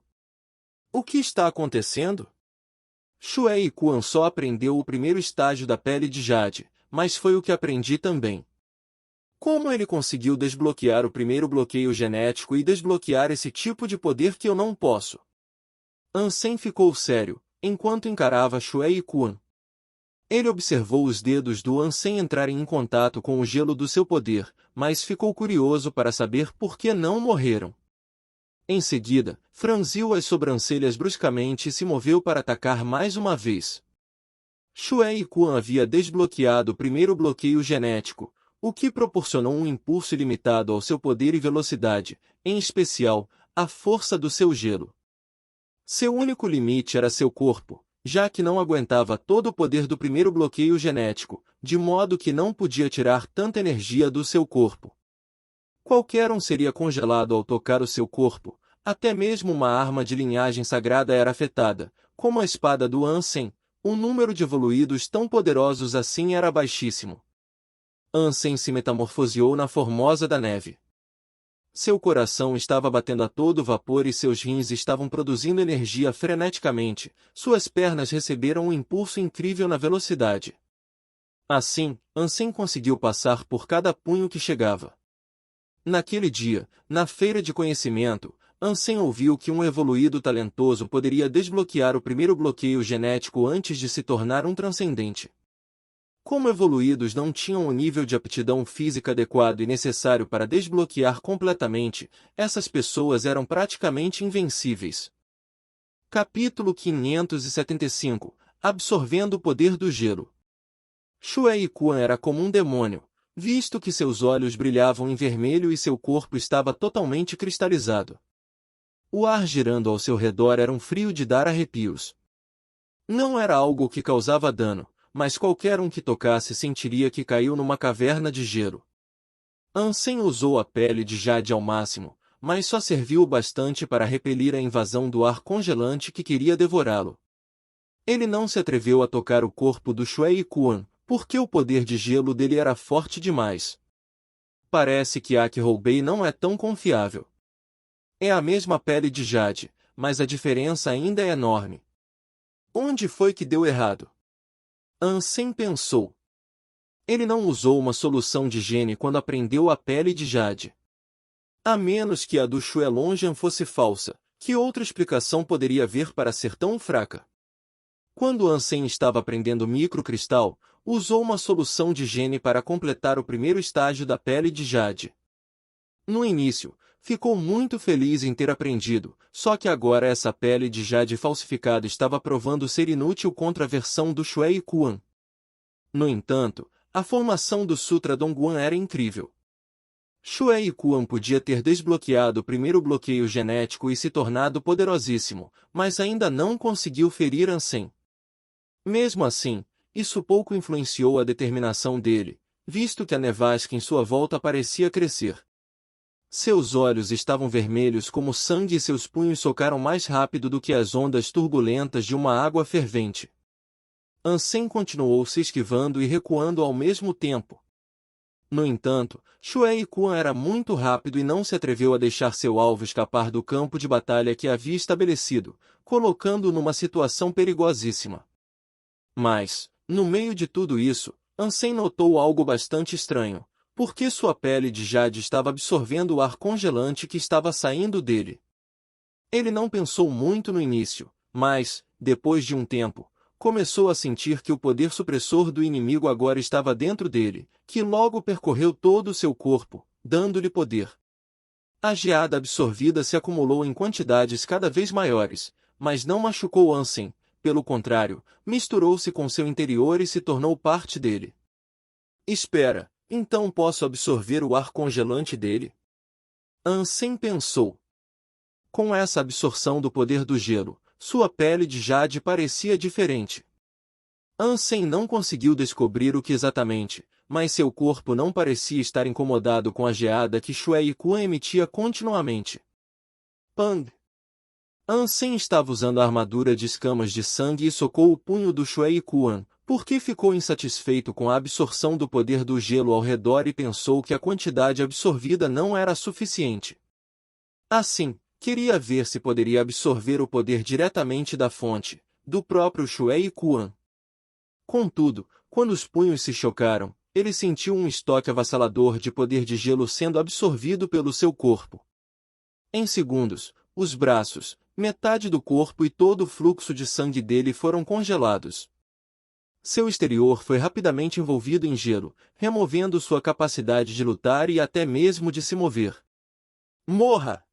O que está acontecendo? Shuei Quan só aprendeu o primeiro estágio da pele de jade, mas foi o que aprendi também. Como ele conseguiu desbloquear o primeiro bloqueio genético e desbloquear esse tipo de poder que eu não posso? Ansem ficou sério, enquanto encarava Shuei Quan. Ele observou os dedos do Ansem entrarem em contato com o gelo do seu poder, mas ficou curioso para saber por que não morreram. Em seguida, franziu as sobrancelhas bruscamente e se moveu para atacar mais uma vez. Shuei Quan havia desbloqueado o primeiro bloqueio genético, o que proporcionou um impulso ilimitado ao seu poder e velocidade, em especial, a força do seu gelo. Seu único limite era seu corpo, já que não aguentava todo o poder do primeiro bloqueio genético, de modo que não podia tirar tanta energia do seu corpo. Qualquer um seria congelado ao tocar o seu corpo, até mesmo uma arma de linhagem sagrada era afetada, como a espada do Ansem. O número de evoluídos tão poderosos assim era baixíssimo. Ansem se metamorfoseou na Formosa da Neve. Seu coração estava batendo a todo vapor e seus rins estavam produzindo energia freneticamente, suas pernas receberam um impulso incrível na velocidade. Assim, Ansem conseguiu passar por cada punho que chegava. Naquele dia, na feira de conhecimento, Ansem ouviu que um evoluído talentoso poderia desbloquear o primeiro bloqueio genético antes de se tornar um transcendente. Como evoluídos não tinham o nível de aptidão física adequado e necessário para desbloquear completamente, essas pessoas eram praticamente invencíveis. Capítulo 575 Absorvendo o poder do gelo. Shuei Quan era como um demônio, visto que seus olhos brilhavam em vermelho e seu corpo estava totalmente cristalizado. O ar girando ao seu redor era um frio de dar arrepios. Não era algo que causava dano, mas qualquer um que tocasse sentiria que caiu numa caverna de gelo. Ansem usou a pele de jade ao máximo, mas só serviu o bastante para repelir a invasão do ar congelante que queria devorá-lo. Ele não se atreveu a tocar o corpo do Shuei Quan, porque o poder de gelo dele era forte demais. Parece que a que roubei não é tão confiável. É a mesma pele de jade, mas a diferença ainda é enorme. Onde foi que deu errado? Ansem pensou. Ele não usou uma solução de gene quando aprendeu a pele de jade. A menos que a do Xuelonjian fosse falsa, que outra explicação poderia haver para ser tão fraca? Quando Ansem estava aprendendo microcristal, usou uma solução de gene para completar o primeiro estágio da pele de jade. No início, ficou muito feliz em ter aprendido, só que agora essa pele de jade falsificada estava provando ser inútil contra a versão do Shuei Quan. No entanto, a formação do Sutra Dongguan era incrível. Shuei Quan podia ter desbloqueado o primeiro bloqueio genético e se tornado poderosíssimo, mas ainda não conseguiu ferir Ansem. Mesmo assim, isso pouco influenciou a determinação dele, visto que a nevasca em sua volta parecia crescer. Seus olhos estavam vermelhos como sangue e seus punhos socaram mais rápido do que as ondas turbulentas de uma água fervente. Ansem continuou se esquivando e recuando ao mesmo tempo. No entanto, Shuei Quan era muito rápido e não se atreveu a deixar seu alvo escapar do campo de batalha que havia estabelecido, colocando-o numa situação perigosíssima. Mas, no meio de tudo isso, Ansem notou algo bastante estranho, porque sua pele de jade estava absorvendo o ar congelante que estava saindo dele. Ele não pensou muito no início, mas, depois de um tempo, começou a sentir que o poder supressor do inimigo agora estava dentro dele, que logo percorreu todo o seu corpo, dando-lhe poder. A geada absorvida se acumulou em quantidades cada vez maiores, mas não machucou Ansem, pelo contrário, misturou-se com seu interior e se tornou parte dele. Espera, então posso absorver o ar congelante dele? Ansem pensou. Com essa absorção do poder do gelo, sua pele de jade parecia diferente. Ansem não conseguiu descobrir o que exatamente, mas seu corpo não parecia estar incomodado com a geada que Shuei Quan emitia continuamente. Pang! Ansem estava usando a armadura de escamas de sangue e socou o punho do Shuei Quan, porque ficou insatisfeito com a absorção do poder do gelo ao redor e pensou que a quantidade absorvida não era suficiente. Assim, queria ver se poderia absorver o poder diretamente da fonte, do próprio Shuei Quan. Contudo, quando os punhos se chocaram, ele sentiu um estoque avassalador de poder de gelo sendo absorvido pelo seu corpo. Em segundos, os braços, metade do corpo e todo o fluxo de sangue dele foram congelados. Seu exterior foi rapidamente envolvido em gelo, removendo sua capacidade de lutar e até mesmo de se mover. Morra!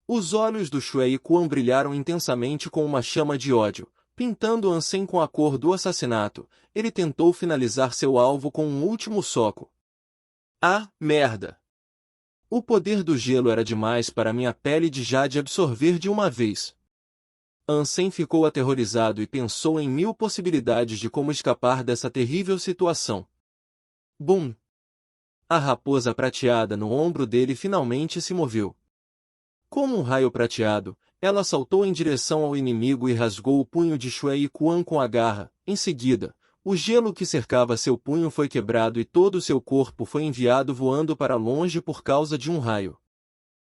Os olhos do Shuei Quan brilharam intensamente com uma chama de ódio. Pintando Ansem com a cor do assassinato, ele tentou finalizar seu alvo com um último soco. Ah, merda! O poder do gelo era demais para minha pele de jade absorver de uma vez. Ansem ficou aterrorizado e pensou em 1000 possibilidades de como escapar dessa terrível situação. Bum! A raposa prateada no ombro dele finalmente se moveu. Como um raio prateado, ela saltou em direção ao inimigo e rasgou o punho de Shuei Quan com a garra. Em seguida, o gelo que cercava seu punho foi quebrado e todo seu corpo foi enviado voando para longe por causa de um raio.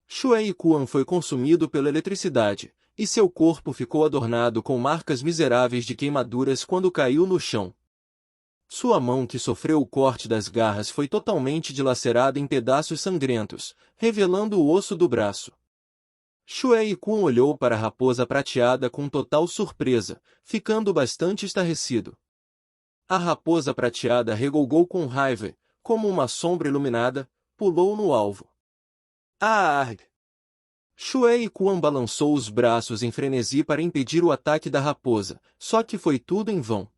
Shuei Quan foi consumido pela eletricidade, e seu corpo ficou adornado com marcas miseráveis de queimaduras quando caiu no chão. Sua mão que sofreu o corte das garras foi totalmente dilacerada em pedaços sangrentos, revelando o osso do braço. Shuei Quan olhou para a raposa prateada com total surpresa, ficando bastante estarrecido. A raposa prateada regolgou com raiva, como uma sombra iluminada, pulou no alvo. Arg! Shuei Quan balançou os braços em frenesi para impedir o ataque da raposa, só que foi tudo em vão.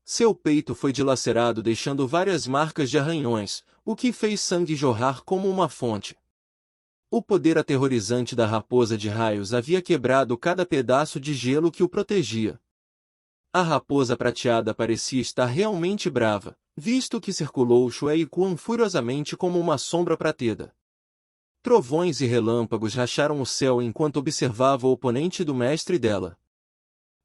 Seu peito foi dilacerado deixando várias marcas de arranhões, o que fez sangue jorrar como uma fonte. O poder aterrorizante da raposa de raios havia quebrado cada pedaço de gelo que o protegia. A raposa prateada parecia estar realmente brava, visto que circulou Shuei Quan furiosamente como uma sombra prateda. Trovões e relâmpagos racharam o céu enquanto observava o oponente do mestre dela.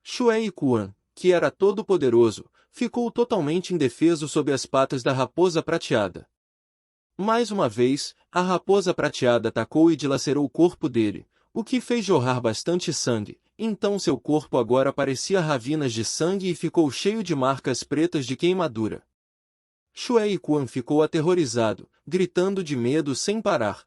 Shuei Quan, que era todo-poderoso, ficou totalmente indefeso sob as patas da raposa prateada. Mais uma vez, a raposa prateada atacou e dilacerou o corpo dele, o que fez jorrar bastante sangue, então seu corpo agora parecia ravinas de sangue e ficou cheio de marcas pretas de queimadura. Shuei Quan ficou aterrorizado, gritando de medo sem parar.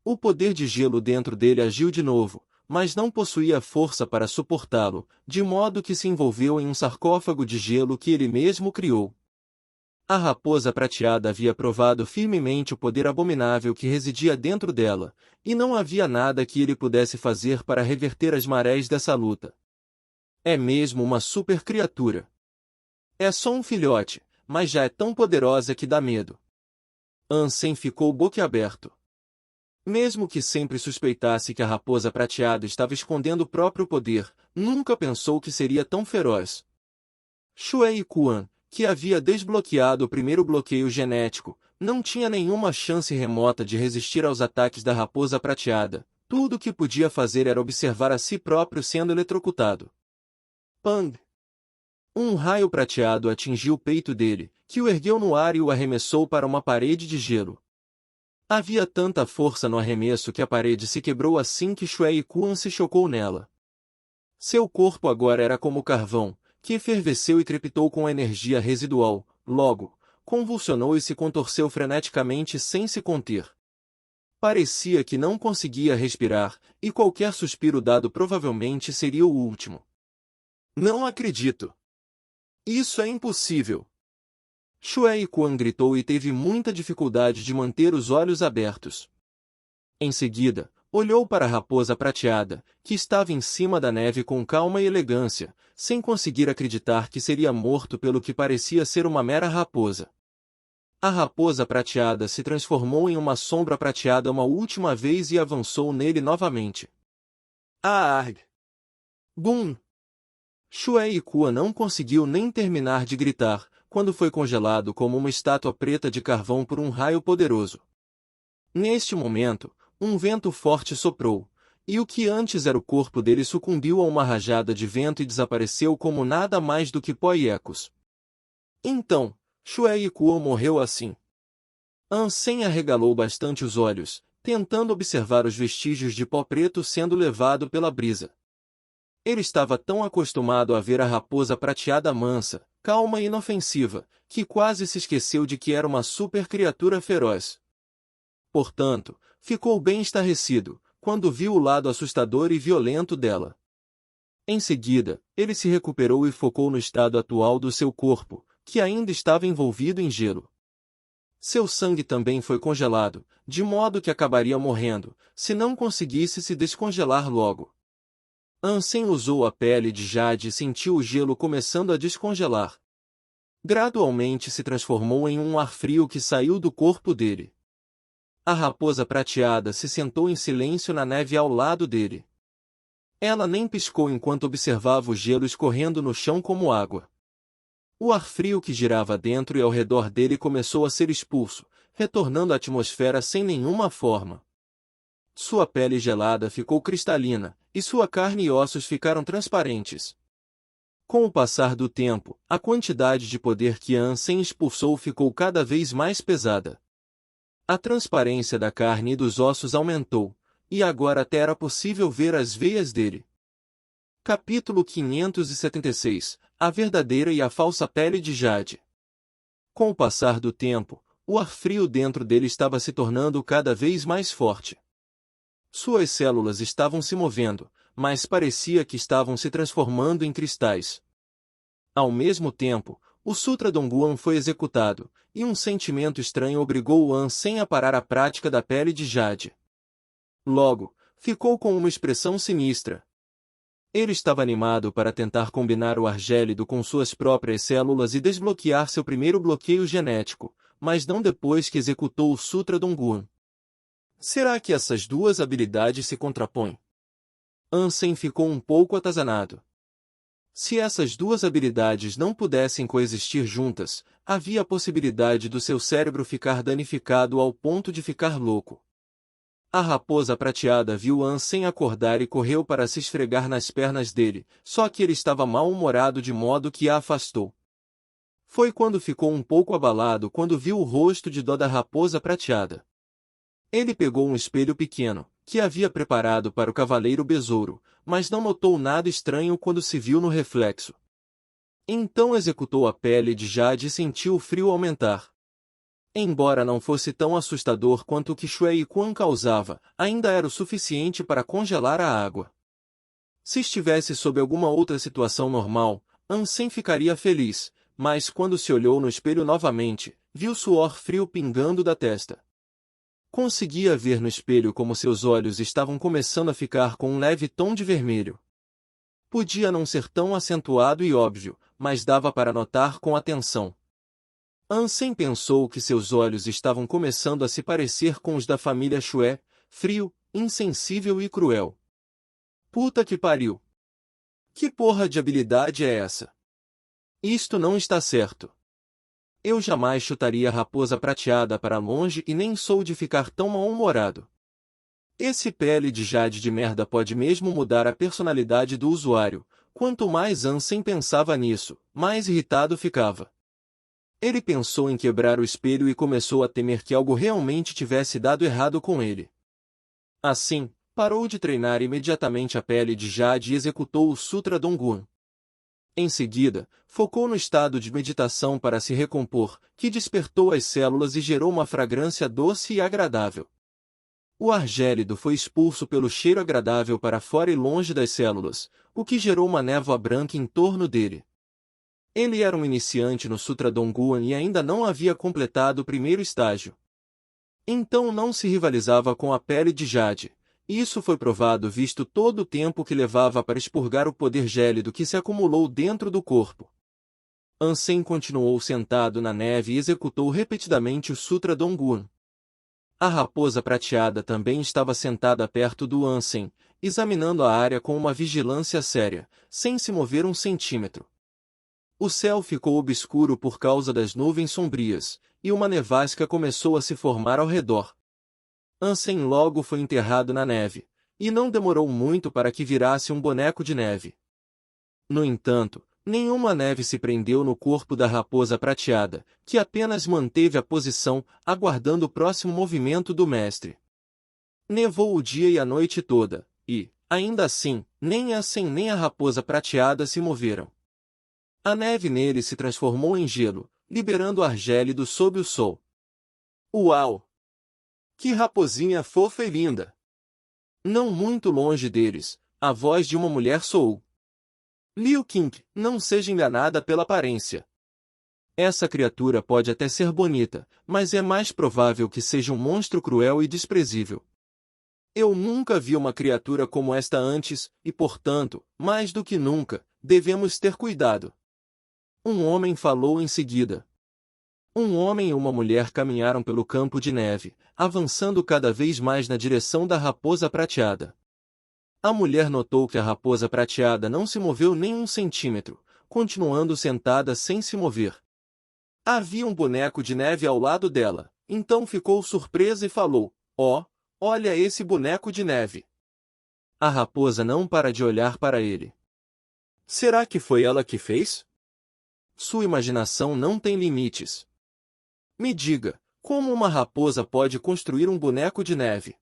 O poder de gelo dentro dele agiu de novo, mas não possuía força para suportá-lo, de modo que se envolveu em um sarcófago de gelo que ele mesmo criou. A raposa prateada havia provado firmemente o poder abominável que residia dentro dela, e não havia nada que ele pudesse fazer para reverter as marés dessa luta. É mesmo uma super criatura. É só um filhote, mas já é tão poderosa que dá medo. Ansem ficou boquiaberto. Mesmo que sempre suspeitasse que a raposa prateada estava escondendo o próprio poder, nunca pensou que seria tão feroz. Shuei Quan, que havia desbloqueado o primeiro bloqueio genético, não tinha nenhuma chance remota de resistir aos ataques da raposa prateada. Tudo o que podia fazer era observar a si próprio sendo eletrocutado. Pang! Um raio prateado atingiu o peito dele, que o ergueu no ar e o arremessou para uma parede de gelo. Havia tanta força no arremesso que a parede se quebrou assim que Shuei Quan se chocou nela. Seu corpo agora era como carvão, que efervesceu e crepitou com energia residual, logo, convulsionou e se contorceu freneticamente sem se conter. Parecia que não conseguia respirar, e qualquer suspiro dado provavelmente seria o último. Não acredito! Isso é impossível! Shuei Quan gritou e teve muita dificuldade de manter os olhos abertos. Em seguida, Olhou para a raposa prateada, que estava em cima da neve com calma e elegância, sem conseguir acreditar que seria morto pelo que parecia ser uma mera raposa. A raposa prateada se transformou em uma sombra prateada uma última vez e avançou nele novamente. Arg! Bum! Shuei Kua não conseguiu nem terminar de gritar, quando foi congelado como uma estátua preta de carvão por um raio poderoso. Neste momento, um vento forte soprou, e o que antes era o corpo dele sucumbiu a uma rajada de vento e desapareceu como nada mais do que pó e ecos. Então, Shuei Kua morreu assim. Ansem arregalou bastante os olhos, tentando observar os vestígios de pó preto sendo levado pela brisa. Ele estava tão acostumado a ver a raposa prateada mansa, calma e inofensiva, que quase se esqueceu de que era uma super criatura feroz. Portanto, ficou bem estarrecido, quando viu o lado assustador e violento dela. Em seguida, ele se recuperou e focou no estado atual do seu corpo, que ainda estava envolvido em gelo. Seu sangue também foi congelado, de modo que acabaria morrendo, se não conseguisse se descongelar logo. Ansem usou a pele de Jade e sentiu o gelo começando a descongelar. Gradualmente se transformou em um ar frio que saiu do corpo dele. A raposa prateada se sentou em silêncio na neve ao lado dele. Ela nem piscou enquanto observava o gelo escorrendo no chão como água. O ar frio que girava dentro e ao redor dele começou a ser expulso, retornando à atmosfera sem nenhuma forma. Sua pele gelada ficou cristalina, e sua carne e ossos ficaram transparentes. Com o passar do tempo, a quantidade de poder que Ansem expulsou ficou cada vez mais pesada. A transparência da carne e dos ossos aumentou, e agora até era possível ver as veias dele. Capítulo 576 – A verdadeira e a falsa pele de Jade. Com o passar do tempo, o ar frio dentro dele estava se tornando cada vez mais forte. Suas células estavam se movendo, mas parecia que estavam se transformando em cristais. Ao mesmo tempo, o Sutra Dongguan foi executado, e um sentimento estranho obrigou Ansem a parar a prática da pele de Jade. Logo, ficou com uma expressão sinistra. Ele estava animado para tentar combinar o ar gélido com suas próprias células e desbloquear seu primeiro bloqueio genético, mas não depois que executou o Sutra Dongguan. Será que essas duas habilidades se contrapõem? Ansem ficou um pouco atazanado. Se essas duas habilidades não pudessem coexistir juntas, havia a possibilidade do seu cérebro ficar danificado ao ponto de ficar louco. A raposa prateada viu Ansem acordar e correu para se esfregar nas pernas dele, só que ele estava mal-humorado de modo que a afastou. Foi quando ficou um pouco abalado quando viu o rosto de dó da raposa prateada. Ele pegou um espelho pequeno, que havia preparado para o cavaleiro besouro, mas não notou nada estranho quando se viu no reflexo. Então executou a pele de Jade e sentiu o frio aumentar. Embora não fosse tão assustador quanto o que Shuei Quan causava, ainda era o suficiente para congelar a água. Se estivesse sob alguma outra situação normal, Ansem ficaria feliz, mas quando se olhou no espelho novamente, viu suor frio pingando da testa. Conseguia ver no espelho como seus olhos estavam começando a ficar com um leve tom de vermelho. Podia não ser tão acentuado e óbvio, mas dava para notar com atenção. Ansem pensou que seus olhos estavam começando a se parecer com os da família Shué, frio, insensível e cruel. Puta que pariu! Que porra de habilidade é essa? Isto não está certo. Eu jamais chutaria a raposa prateada para longe e nem sou de ficar tão mal-humorado. Esse pele de Jade de merda pode mesmo mudar a personalidade do usuário. Quanto mais Ansem pensava nisso, mais irritado ficava. Ele pensou em quebrar o espelho e começou a temer que algo realmente tivesse dado errado com ele. Assim, parou de treinar imediatamente a pele de Jade e executou o Sutra Dongguan. Em seguida, focou no estado de meditação para se recompor, que despertou as células e gerou uma fragrância doce e agradável. O ar gélido foi expulso pelo cheiro agradável para fora e longe das células, o que gerou uma névoa branca em torno dele. Ele era um iniciante no Sutra Dongguan e ainda não havia completado o primeiro estágio. Então não se rivalizava com a pele de Jade, Isso foi provado visto todo o tempo que levava para expurgar o poder gélido que se acumulou dentro do corpo. Ansem continuou sentado na neve e executou repetidamente o Sutra Donggun. A raposa prateada também estava sentada perto do Ansem, examinando a área com uma vigilância séria, sem se mover um centímetro. O céu ficou obscuro por causa das nuvens sombrias, e uma nevasca começou a se formar ao redor. Ansem logo foi enterrado na neve, e não demorou muito para que virasse um boneco de neve. No entanto, nenhuma neve se prendeu no corpo da raposa prateada, que apenas manteve a posição, aguardando o próximo movimento do mestre. Nevou o dia e a noite toda, e, ainda assim, nem Ansem nem a raposa prateada se moveram. A neve nele se transformou em gelo, liberando ar gélido sob o sol. Uau! Que raposinha fofa e linda! Não muito longe deles, a voz de uma mulher soou. Liu Qing, não seja enganada pela aparência. Essa criatura pode até ser bonita, mas é mais provável que seja um monstro cruel e desprezível. Eu nunca vi uma criatura como esta antes, e portanto, mais do que nunca, devemos ter cuidado. Um homem falou em seguida. Um homem e uma mulher caminharam pelo campo de neve, avançando cada vez mais na direção da raposa prateada. A mulher notou que a raposa prateada não se moveu nem um centímetro, continuando sentada sem se mover. Havia um boneco de neve ao lado dela, então ficou surpresa e falou: "Oh, olha esse boneco de neve." A raposa não para de olhar para ele. Será que foi ela que fez? Sua imaginação não tem limites. Me diga, como uma raposa pode construir um boneco de neve?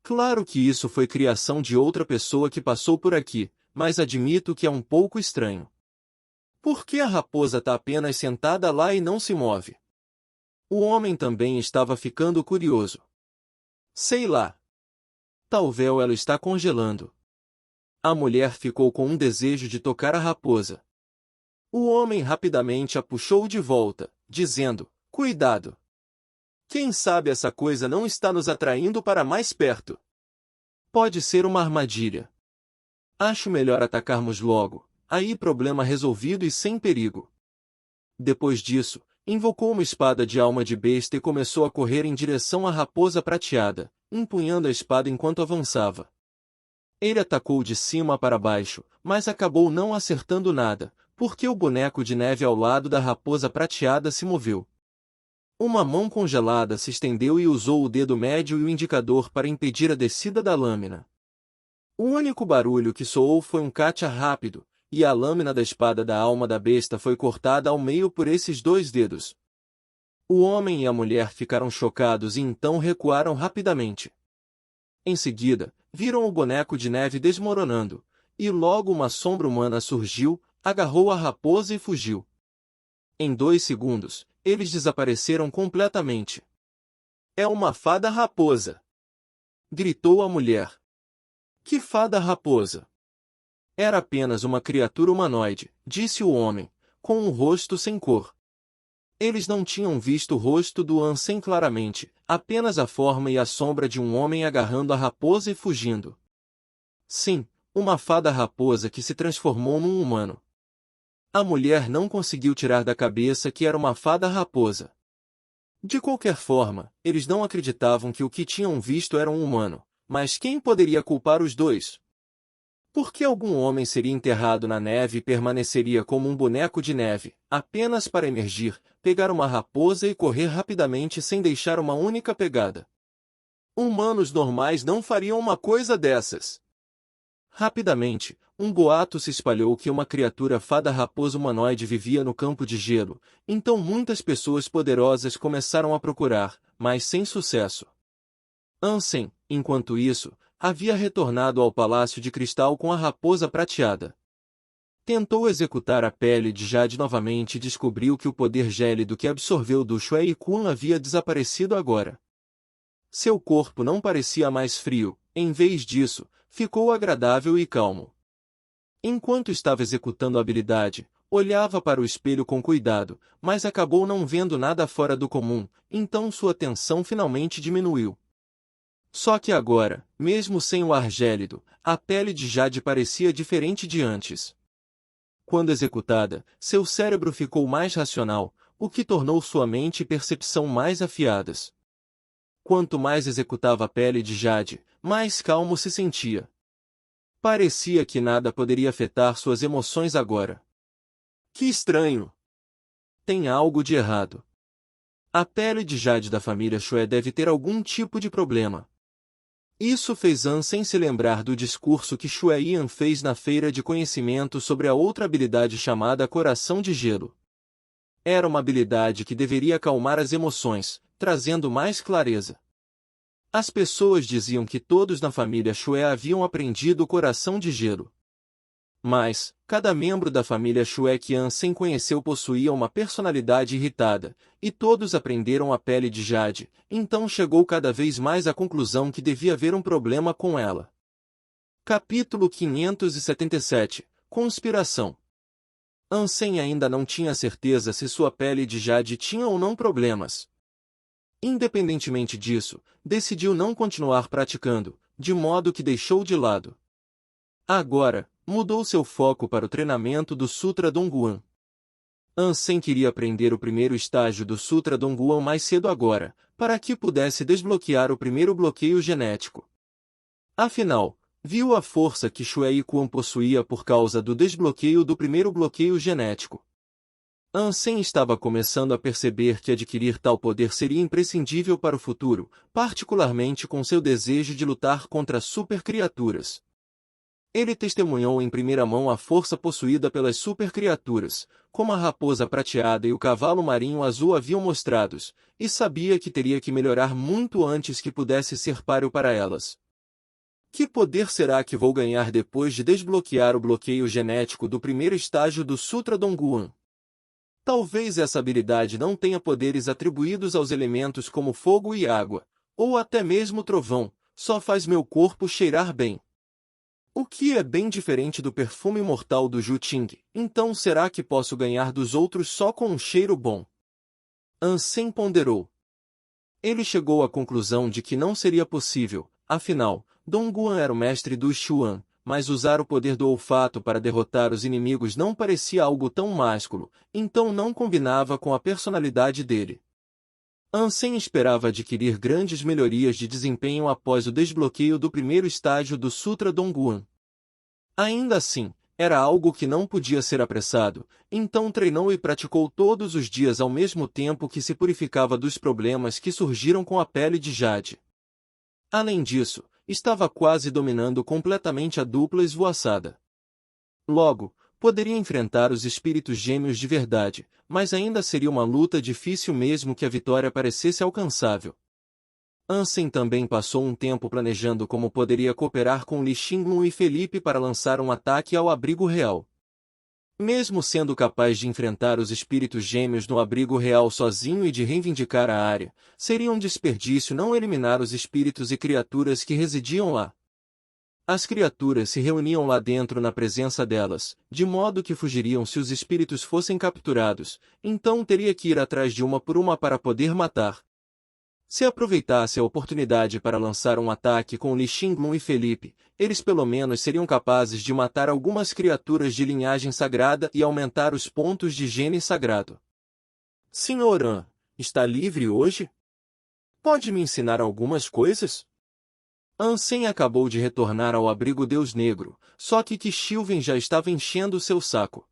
Claro que isso foi criação de outra pessoa que passou por aqui, mas admito que é um pouco estranho. Por que a raposa está apenas sentada lá e não se move? O homem também estava ficando curioso. Sei lá. Talvez ela está congelando. A mulher ficou com um desejo de tocar a raposa. O homem rapidamente a puxou de volta, dizendo: "Cuidado! Quem sabe essa coisa não está nos atraindo para mais perto? Pode ser uma armadilha. Acho melhor atacarmos logo, aí problema resolvido e sem perigo." Depois disso, invocou uma espada de alma de besta e começou a correr em direção à raposa prateada, empunhando a espada enquanto avançava. Ele atacou de cima para baixo, mas acabou não acertando nada, porque o boneco de neve ao lado da raposa prateada se moveu. Uma mão congelada se estendeu e usou o dedo médio e o indicador para impedir a descida da lâmina. O único barulho que soou foi um cacha rápido, e a lâmina da espada da alma da besta foi cortada ao meio por esses dois dedos. O homem e a mulher ficaram chocados e então recuaram rapidamente. Em seguida, viram o boneco de neve desmoronando, e logo uma sombra humana surgiu, agarrou a raposa e fugiu. Em 2 segundos, eles desapareceram completamente. "É uma fada raposa!" gritou a mulher. "Que fada raposa?" "Era apenas uma criatura humanoide", disse o homem, com um rosto sem cor. Eles não tinham visto o rosto do Ansem claramente, apenas a forma e a sombra de um homem agarrando a raposa e fugindo. Sim, uma fada raposa que se transformou num humano. A mulher não conseguiu tirar da cabeça que era uma fada raposa. De qualquer forma, eles não acreditavam que o que tinham visto era um humano, mas quem poderia culpar os dois? Por que algum homem seria enterrado na neve e permaneceria como um boneco de neve, apenas para emergir, pegar uma raposa e correr rapidamente sem deixar uma única pegada? Humanos normais não fariam uma coisa dessas. Rapidamente, um boato se espalhou que uma criatura fada-raposa humanoide vivia no campo de gelo, então muitas pessoas poderosas começaram a procurar, mas sem sucesso. Ansem, enquanto isso, havia retornado ao Palácio de Cristal com a raposa prateada. Tentou executar a pele de Jade novamente e descobriu que o poder gélido que absorveu do Shui Kun havia desaparecido agora. Seu corpo não parecia mais frio, em vez disso, ficou agradável e calmo. Enquanto estava executando a habilidade, olhava para o espelho com cuidado, mas acabou não vendo nada fora do comum, então sua tensão finalmente diminuiu. Só que agora, mesmo sem o ar gélido, a pele de Jade parecia diferente de antes. Quando executada, seu cérebro ficou mais racional, o que tornou sua mente e percepção mais afiadas. Quanto mais executava a pele de Jade, mais calmo se sentia. Parecia que nada poderia afetar suas emoções agora. Que estranho! Tem algo de errado. A pele de Jade da família Shue deve ter algum tipo de problema. Isso fez Ansem se lembrar do discurso que Shue Yan fez na feira de conhecimento sobre a outra habilidade chamada Coração de Gelo. Era uma habilidade que deveria acalmar as emoções, trazendo mais clareza. As pessoas diziam que todos na família Shue haviam aprendido o Coração de Gelo. Mas, cada membro da família Shue que Ansem conheceu possuía uma personalidade irritada, e todos aprenderam a pele de Jade, então chegou cada vez mais à conclusão que devia haver um problema com ela. Capítulo 577 Conspiração. Ansem ainda não tinha certeza se sua pele de Jade tinha ou não problemas. Independentemente disso, decidiu não continuar praticando, de modo que deixou de lado. Agora, mudou seu foco para o treinamento do Sutra Dongguan. Ansem queria aprender o primeiro estágio do Sutra Dongguan mais cedo agora, para que pudesse desbloquear o primeiro bloqueio genético. Afinal, viu a força que Shui Quan possuía por causa do desbloqueio do primeiro bloqueio genético. Ansem estava começando a perceber que adquirir tal poder seria imprescindível para o futuro, particularmente com seu desejo de lutar contra supercriaturas. Ele testemunhou em primeira mão a força possuída pelas supercriaturas, como a raposa prateada e o cavalo marinho azul haviam mostrados, e sabia que teria que melhorar muito antes que pudesse ser páreo para elas. Que poder será que vou ganhar depois de desbloquear o bloqueio genético do primeiro estágio do Sutra Dongguan? Talvez essa habilidade não tenha poderes atribuídos aos elementos como fogo e água, ou até mesmo trovão, só faz meu corpo cheirar bem. O que é bem diferente do perfume mortal do Ju Ting, então será que posso ganhar dos outros só com um cheiro bom? Ansem ponderou. Ele chegou à conclusão de que não seria possível, afinal, Dongguan era o mestre do Xuan, mas usar o poder do olfato para derrotar os inimigos não parecia algo tão másculo, então não combinava com a personalidade dele. Ansem esperava adquirir grandes melhorias de desempenho após o desbloqueio do primeiro estágio do Sutra Dongguan. Ainda assim, era algo que não podia ser apressado, então treinou e praticou todos os dias ao mesmo tempo que se purificava dos problemas que surgiram com a pele de Jade. Além disso, estava quase dominando completamente a dupla esvoaçada. Logo, poderia enfrentar os espíritos gêmeos de verdade, mas ainda seria uma luta difícil mesmo que a vitória parecesse alcançável. Ansem também passou um tempo planejando como poderia cooperar com Li Xinglun e Felipe para lançar um ataque ao abrigo real. Mesmo sendo capaz de enfrentar os espíritos gêmeos no abrigo real sozinho e de reivindicar a área, seria um desperdício não eliminar os espíritos e criaturas que residiam lá. As criaturas se reuniam lá dentro na presença delas, de modo que fugiriam se os espíritos fossem capturados, então teria que ir atrás de uma por uma para poder matar. Se aproveitasse a oportunidade para lançar um ataque com Li Xinglun e Felipe, eles pelo menos seriam capazes de matar algumas criaturas de linhagem sagrada e aumentar os pontos de gene sagrado. Sr. An, está livre hoje? Pode me ensinar algumas coisas? Ansem acabou de retornar ao abrigo Deus Negro, só que Qixilven já estava enchendo seu saco.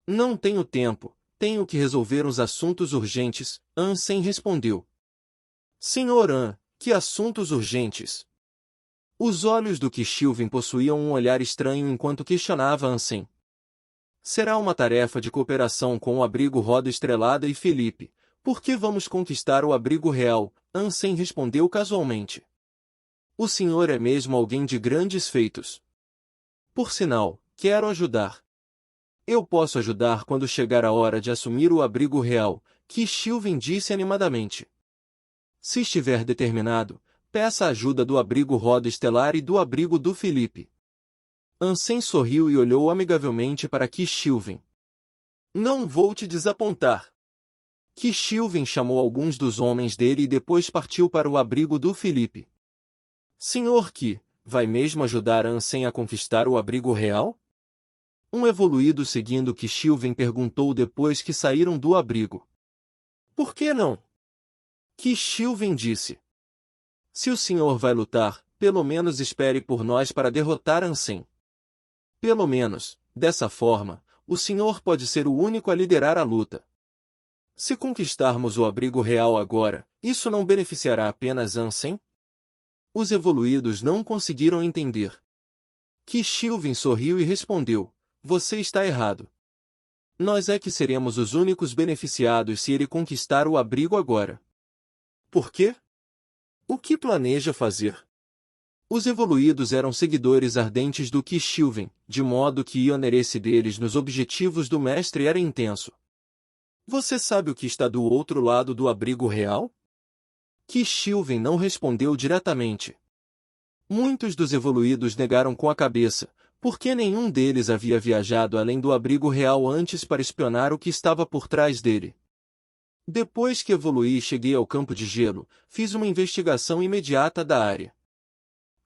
Não tenho tempo, tenho que resolver uns assuntos urgentes, Ansem respondeu. Sr. An, que assuntos urgentes? Os olhos do Qixilven possuíam um olhar estranho enquanto questionava Ansem. Será uma tarefa de cooperação com o abrigo Roda Estrelada e Felipe. Por que vamos conquistar o abrigo real? Ansem respondeu casualmente. O senhor é mesmo alguém de grandes feitos. Por sinal, quero ajudar. Eu posso ajudar quando chegar a hora de assumir o abrigo real, Qixilven disse animadamente. Se estiver determinado, peça a ajuda do abrigo Roda Estelar e do abrigo do Felipe. Ansem sorriu e olhou amigavelmente para Qixilven. Não vou te desapontar. Qixilven chamou alguns dos homens dele e depois partiu para o abrigo do Felipe. Senhor Qi, vai mesmo ajudar Ansem a conquistar o abrigo real? Um evoluído seguindo Qi Xiuwen perguntou depois que saíram do abrigo. Por que não? Qi Xiuwen disse. Se o senhor vai lutar, pelo menos espere por nós para derrotar Ansem. Pelo menos, dessa forma, o senhor pode ser o único a liderar a luta. Se conquistarmos o abrigo real agora, isso não beneficiará apenas Ansem? Os evoluídos não conseguiram entender. Qi Xiuwen sorriu e respondeu, você está errado. Nós é que seremos os únicos beneficiados se ele conquistar o abrigo agora. Por quê? O que planeja fazer? Os evoluídos eram seguidores ardentes do Qi Xiuwen, de modo que o interesse deles nos objetivos do mestre era intenso. Você sabe o que está do outro lado do abrigo real? Qi Xiuwen não respondeu diretamente. Muitos dos evoluídos negaram com a cabeça, porque nenhum deles havia viajado além do abrigo real antes para espionar o que estava por trás dele. Depois que evoluí e cheguei ao campo de gelo, fiz uma investigação imediata da área.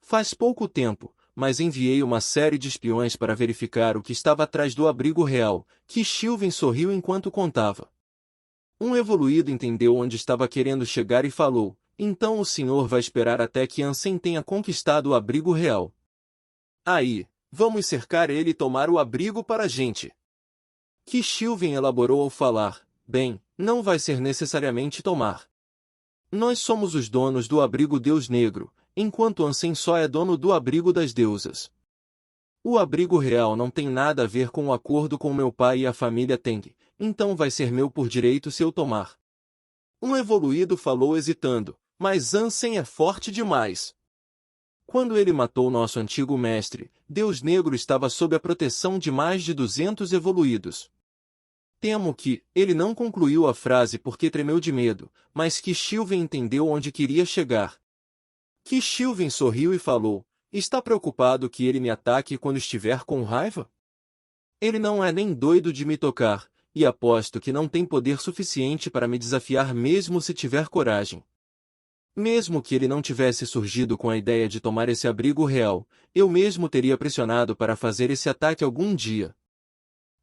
Faz pouco tempo, mas enviei uma série de espiões para verificar o que estava atrás do abrigo real. Qi Xiuwen sorriu enquanto contava. Um evoluído entendeu onde estava querendo chegar e falou, então o senhor vai esperar até que Ansem tenha conquistado o abrigo real. Aí, vamos cercar ele e tomar o abrigo para a gente. Qi Xiuwen elaborou ao falar, bem, não vai ser necessariamente tomar. Nós somos os donos do abrigo Deus Negro, enquanto Ansem só é dono do abrigo das deusas. O abrigo real não tem nada a ver com o acordo com meu pai e a família Teng, então vai ser meu por direito se eu tomar. Um evoluído falou hesitando, mas Ansem é forte demais. Quando ele matou nosso antigo mestre, Deus Negro estava sob a proteção de mais de 200 evoluídos. Temo que, ele não concluiu a frase porque tremeu de medo, mas Qi Xiuwen entendeu onde queria chegar. Qi Xiuwen sorriu e falou, está preocupado que ele me ataque quando estiver com raiva? Ele não é nem doido de me tocar, e aposto que não tem poder suficiente para me desafiar mesmo se tiver coragem. Mesmo que ele não tivesse surgido com a ideia de tomar esse abrigo real, eu mesmo teria pressionado para fazer esse ataque algum dia.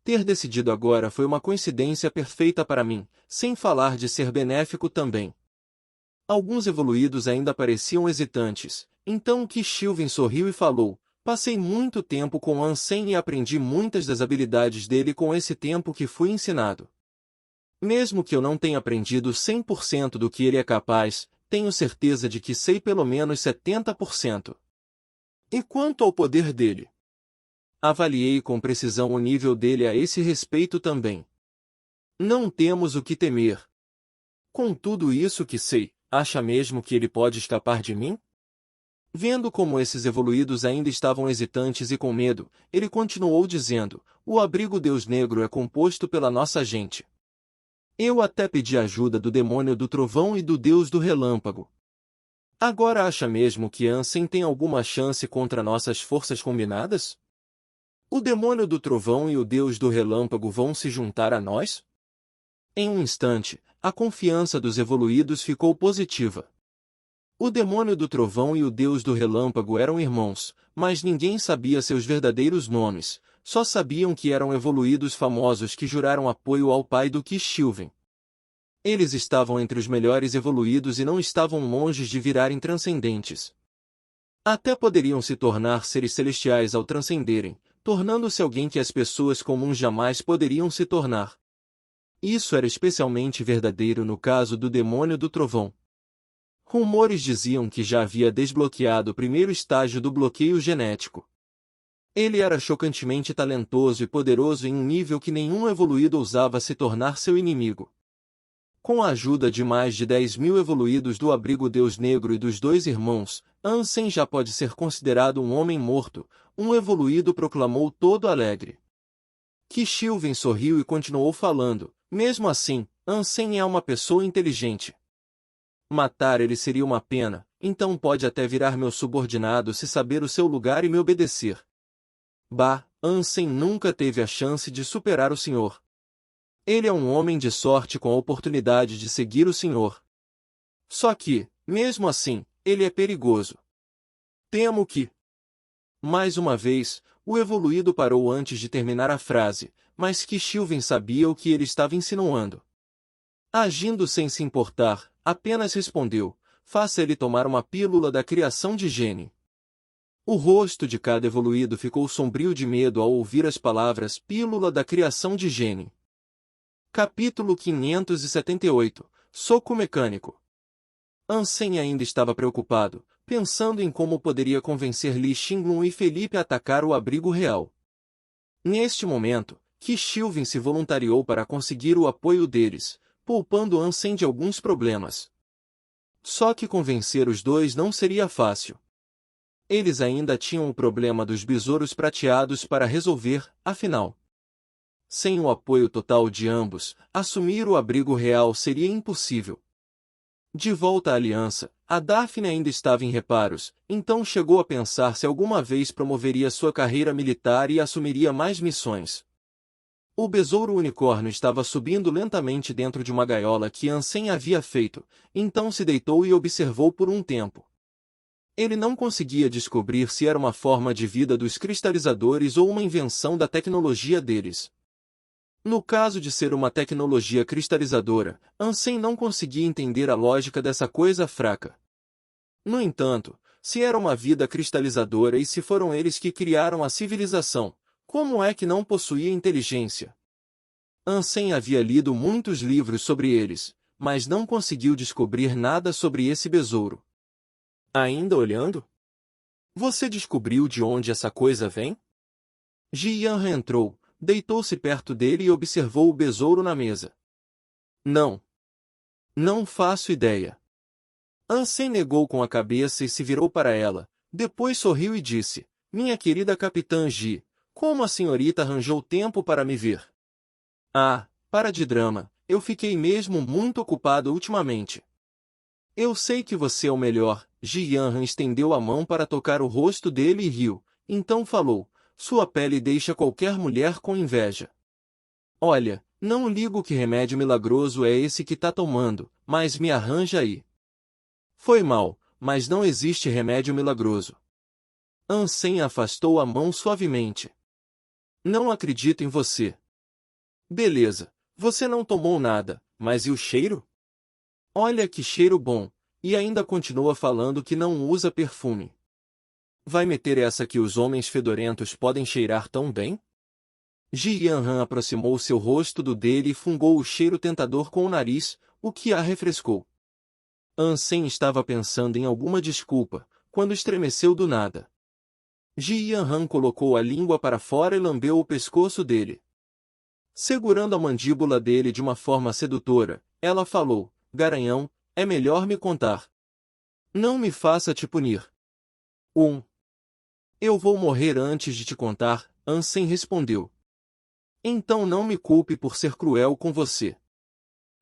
Ter decidido agora foi uma coincidência perfeita para mim, sem falar de ser benéfico também. Alguns evoluídos ainda pareciam hesitantes, então Qi Xiuwen sorriu e falou, passei muito tempo com Ansem e aprendi muitas das habilidades dele com esse tempo que fui ensinado. Mesmo que eu não tenha aprendido 100% do que ele é capaz, tenho certeza de que sei pelo menos 70%. E quanto ao poder dele? Avaliei com precisão o nível dele a esse respeito também. Não temos o que temer. Com tudo isso que sei, acha mesmo que ele pode escapar de mim? Vendo como esses evoluídos ainda estavam hesitantes e com medo, ele continuou dizendo, o abrigo Deus Negro é composto pela nossa gente. Eu até pedi ajuda do demônio do trovão e do deus do relâmpago. Agora acha mesmo que Ansem tem alguma chance contra nossas forças combinadas? O demônio do trovão e o deus do relâmpago vão se juntar a nós? Em um instante, a confiança dos evoluídos ficou positiva. O demônio do trovão e o deus do relâmpago eram irmãos, mas ninguém sabia seus verdadeiros nomes, só sabiam que eram evoluídos famosos que juraram apoio ao pai do Qi Xiuwen. Eles estavam entre os melhores evoluídos e não estavam longe de virarem transcendentes. Até poderiam se tornar seres celestiais ao transcenderem, tornando-se alguém que as pessoas comuns jamais poderiam se tornar. Isso era especialmente verdadeiro no caso do demônio do trovão. Rumores diziam que já havia desbloqueado o primeiro estágio do bloqueio genético. Ele era chocantemente talentoso e poderoso em um nível que nenhum evoluído ousava se tornar seu inimigo. Com a ajuda de mais de 10.000 evoluídos do abrigo Deus Negro e dos dois irmãos, Ansem já pode ser considerado um homem morto, um evoluído proclamou todo alegre. Qi Xiuwen sorriu e continuou falando, mesmo assim, Ansem é uma pessoa inteligente. Matar ele seria uma pena, então pode até virar meu subordinado se saber o seu lugar e me obedecer. Bah, Ansem nunca teve a chance de superar o senhor. Ele é um homem de sorte com a oportunidade de seguir o senhor. Só que, mesmo assim, ele é perigoso. Temo que... Mais uma vez, o evoluído parou antes de terminar a frase, mas Qixilvin sabia o que ele estava insinuando. Agindo sem se importar, apenas respondeu, faça ele tomar uma pílula da criação de gene. O rosto de cada evoluído ficou sombrio de medo ao ouvir as palavras pílula da criação de gene. Capítulo 578 Soco Mecânico. Ansem ainda estava preocupado, pensando em como poderia convencer Li Xinglun e Felipe a atacar o abrigo real. Neste momento, Qixilvin se voluntariou para conseguir o apoio deles, poupando Ansem de alguns problemas. Só que convencer os dois não seria fácil. Eles ainda tinham o problema dos besouros prateados para resolver, afinal. Sem o apoio total de ambos, assumir o abrigo real seria impossível. De volta à aliança, a Daphne ainda estava em reparos, então chegou a pensar se alguma vez promoveria sua carreira militar e assumiria mais missões. O besouro unicórnio estava subindo lentamente dentro de uma gaiola que Ansem havia feito, então se deitou e observou por um tempo. Ele não conseguia descobrir se era uma forma de vida dos cristalizadores ou uma invenção da tecnologia deles. No caso de ser uma tecnologia cristalizadora, Ansem não conseguia entender a lógica dessa coisa fraca. No entanto, se era uma vida cristalizadora e se foram eles que criaram a civilização, como é que não possuía inteligência? Ansem havia lido muitos livros sobre eles, mas não conseguiu descobrir nada sobre esse besouro. Ainda olhando? Você descobriu de onde essa coisa vem? Ji Yanran entrou, deitou-se perto dele e observou o besouro na mesa. Não. Não faço ideia. Ansem negou com a cabeça e se virou para ela, depois sorriu e disse, minha querida capitã Ji, como a senhorita arranjou tempo para me ver? Ah, para de drama, eu fiquei mesmo muito ocupado ultimamente. Eu sei que você é o melhor. Ji Yanran estendeu a mão para tocar o rosto dele e riu, então falou, sua pele deixa qualquer mulher com inveja. Olha, não ligo que remédio milagroso é esse que tá tomando, mas me arranja aí. Foi mal, mas não existe remédio milagroso. Ansem afastou a mão suavemente. Não acredito em você. Beleza, você não tomou nada, mas e o cheiro? Olha que cheiro bom, e ainda continua falando que não usa perfume. Vai meter essa que os homens fedorentos podem cheirar tão bem? Ji Yanran aproximou seu rosto do dele e fungou o cheiro tentador com o nariz, o que a refrescou. Ansem estava pensando em alguma desculpa, quando estremeceu do nada. Ji Yanran colocou a língua para fora e lambeu o pescoço dele. Segurando a mandíbula dele de uma forma sedutora, ela falou, Garanhão, é melhor me contar. Não me faça te punir. Eu vou morrer antes de te contar, Ansem respondeu. Então não me culpe por ser cruel com você.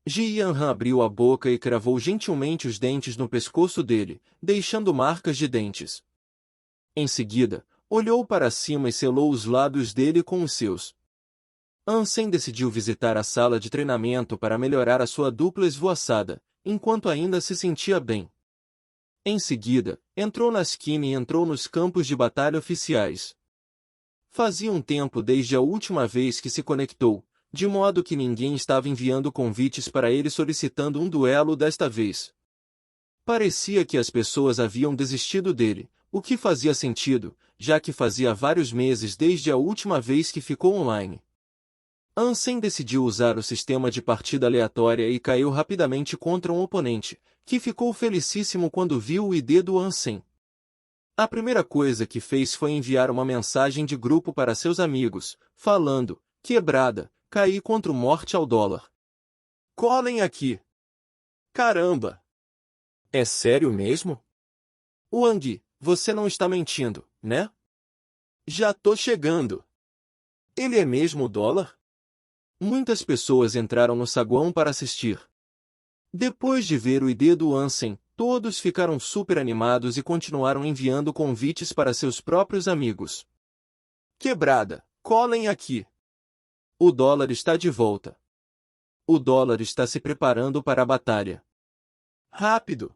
Ji Yanran abriu a boca e cravou gentilmente os dentes no pescoço dele, deixando marcas de dentes. Em seguida, olhou para cima e selou os lábios dele com os seus. Ansem decidiu visitar a sala de treinamento para melhorar a sua dupla esvoaçada, enquanto ainda se sentia bem. Em seguida, entrou na esquina e entrou nos campos de batalha oficiais. Fazia um tempo desde a última vez que se conectou, de modo que ninguém estava enviando convites para ele solicitando um duelo desta vez. Parecia que as pessoas haviam desistido dele, o que fazia sentido, já que fazia vários meses desde a última vez que ficou online. Ansem decidiu usar o sistema de partida aleatória e caiu rapidamente contra um oponente, que ficou felicíssimo quando viu o ID do Ansem. A primeira coisa que fez foi enviar uma mensagem de grupo para seus amigos, falando, quebrada, caí contra o morte ao dólar. Colhem aqui! Caramba! É sério mesmo? Wang, você não está mentindo, né? Já tô chegando. Ele é mesmo o dólar? Muitas pessoas entraram no saguão para assistir. Depois de ver o ID do Ansem, todos ficaram super animados e continuaram enviando convites para seus próprios amigos. Quebrada, colhem aqui. O dólar está de volta. O dólar está se preparando para a batalha. Rápido!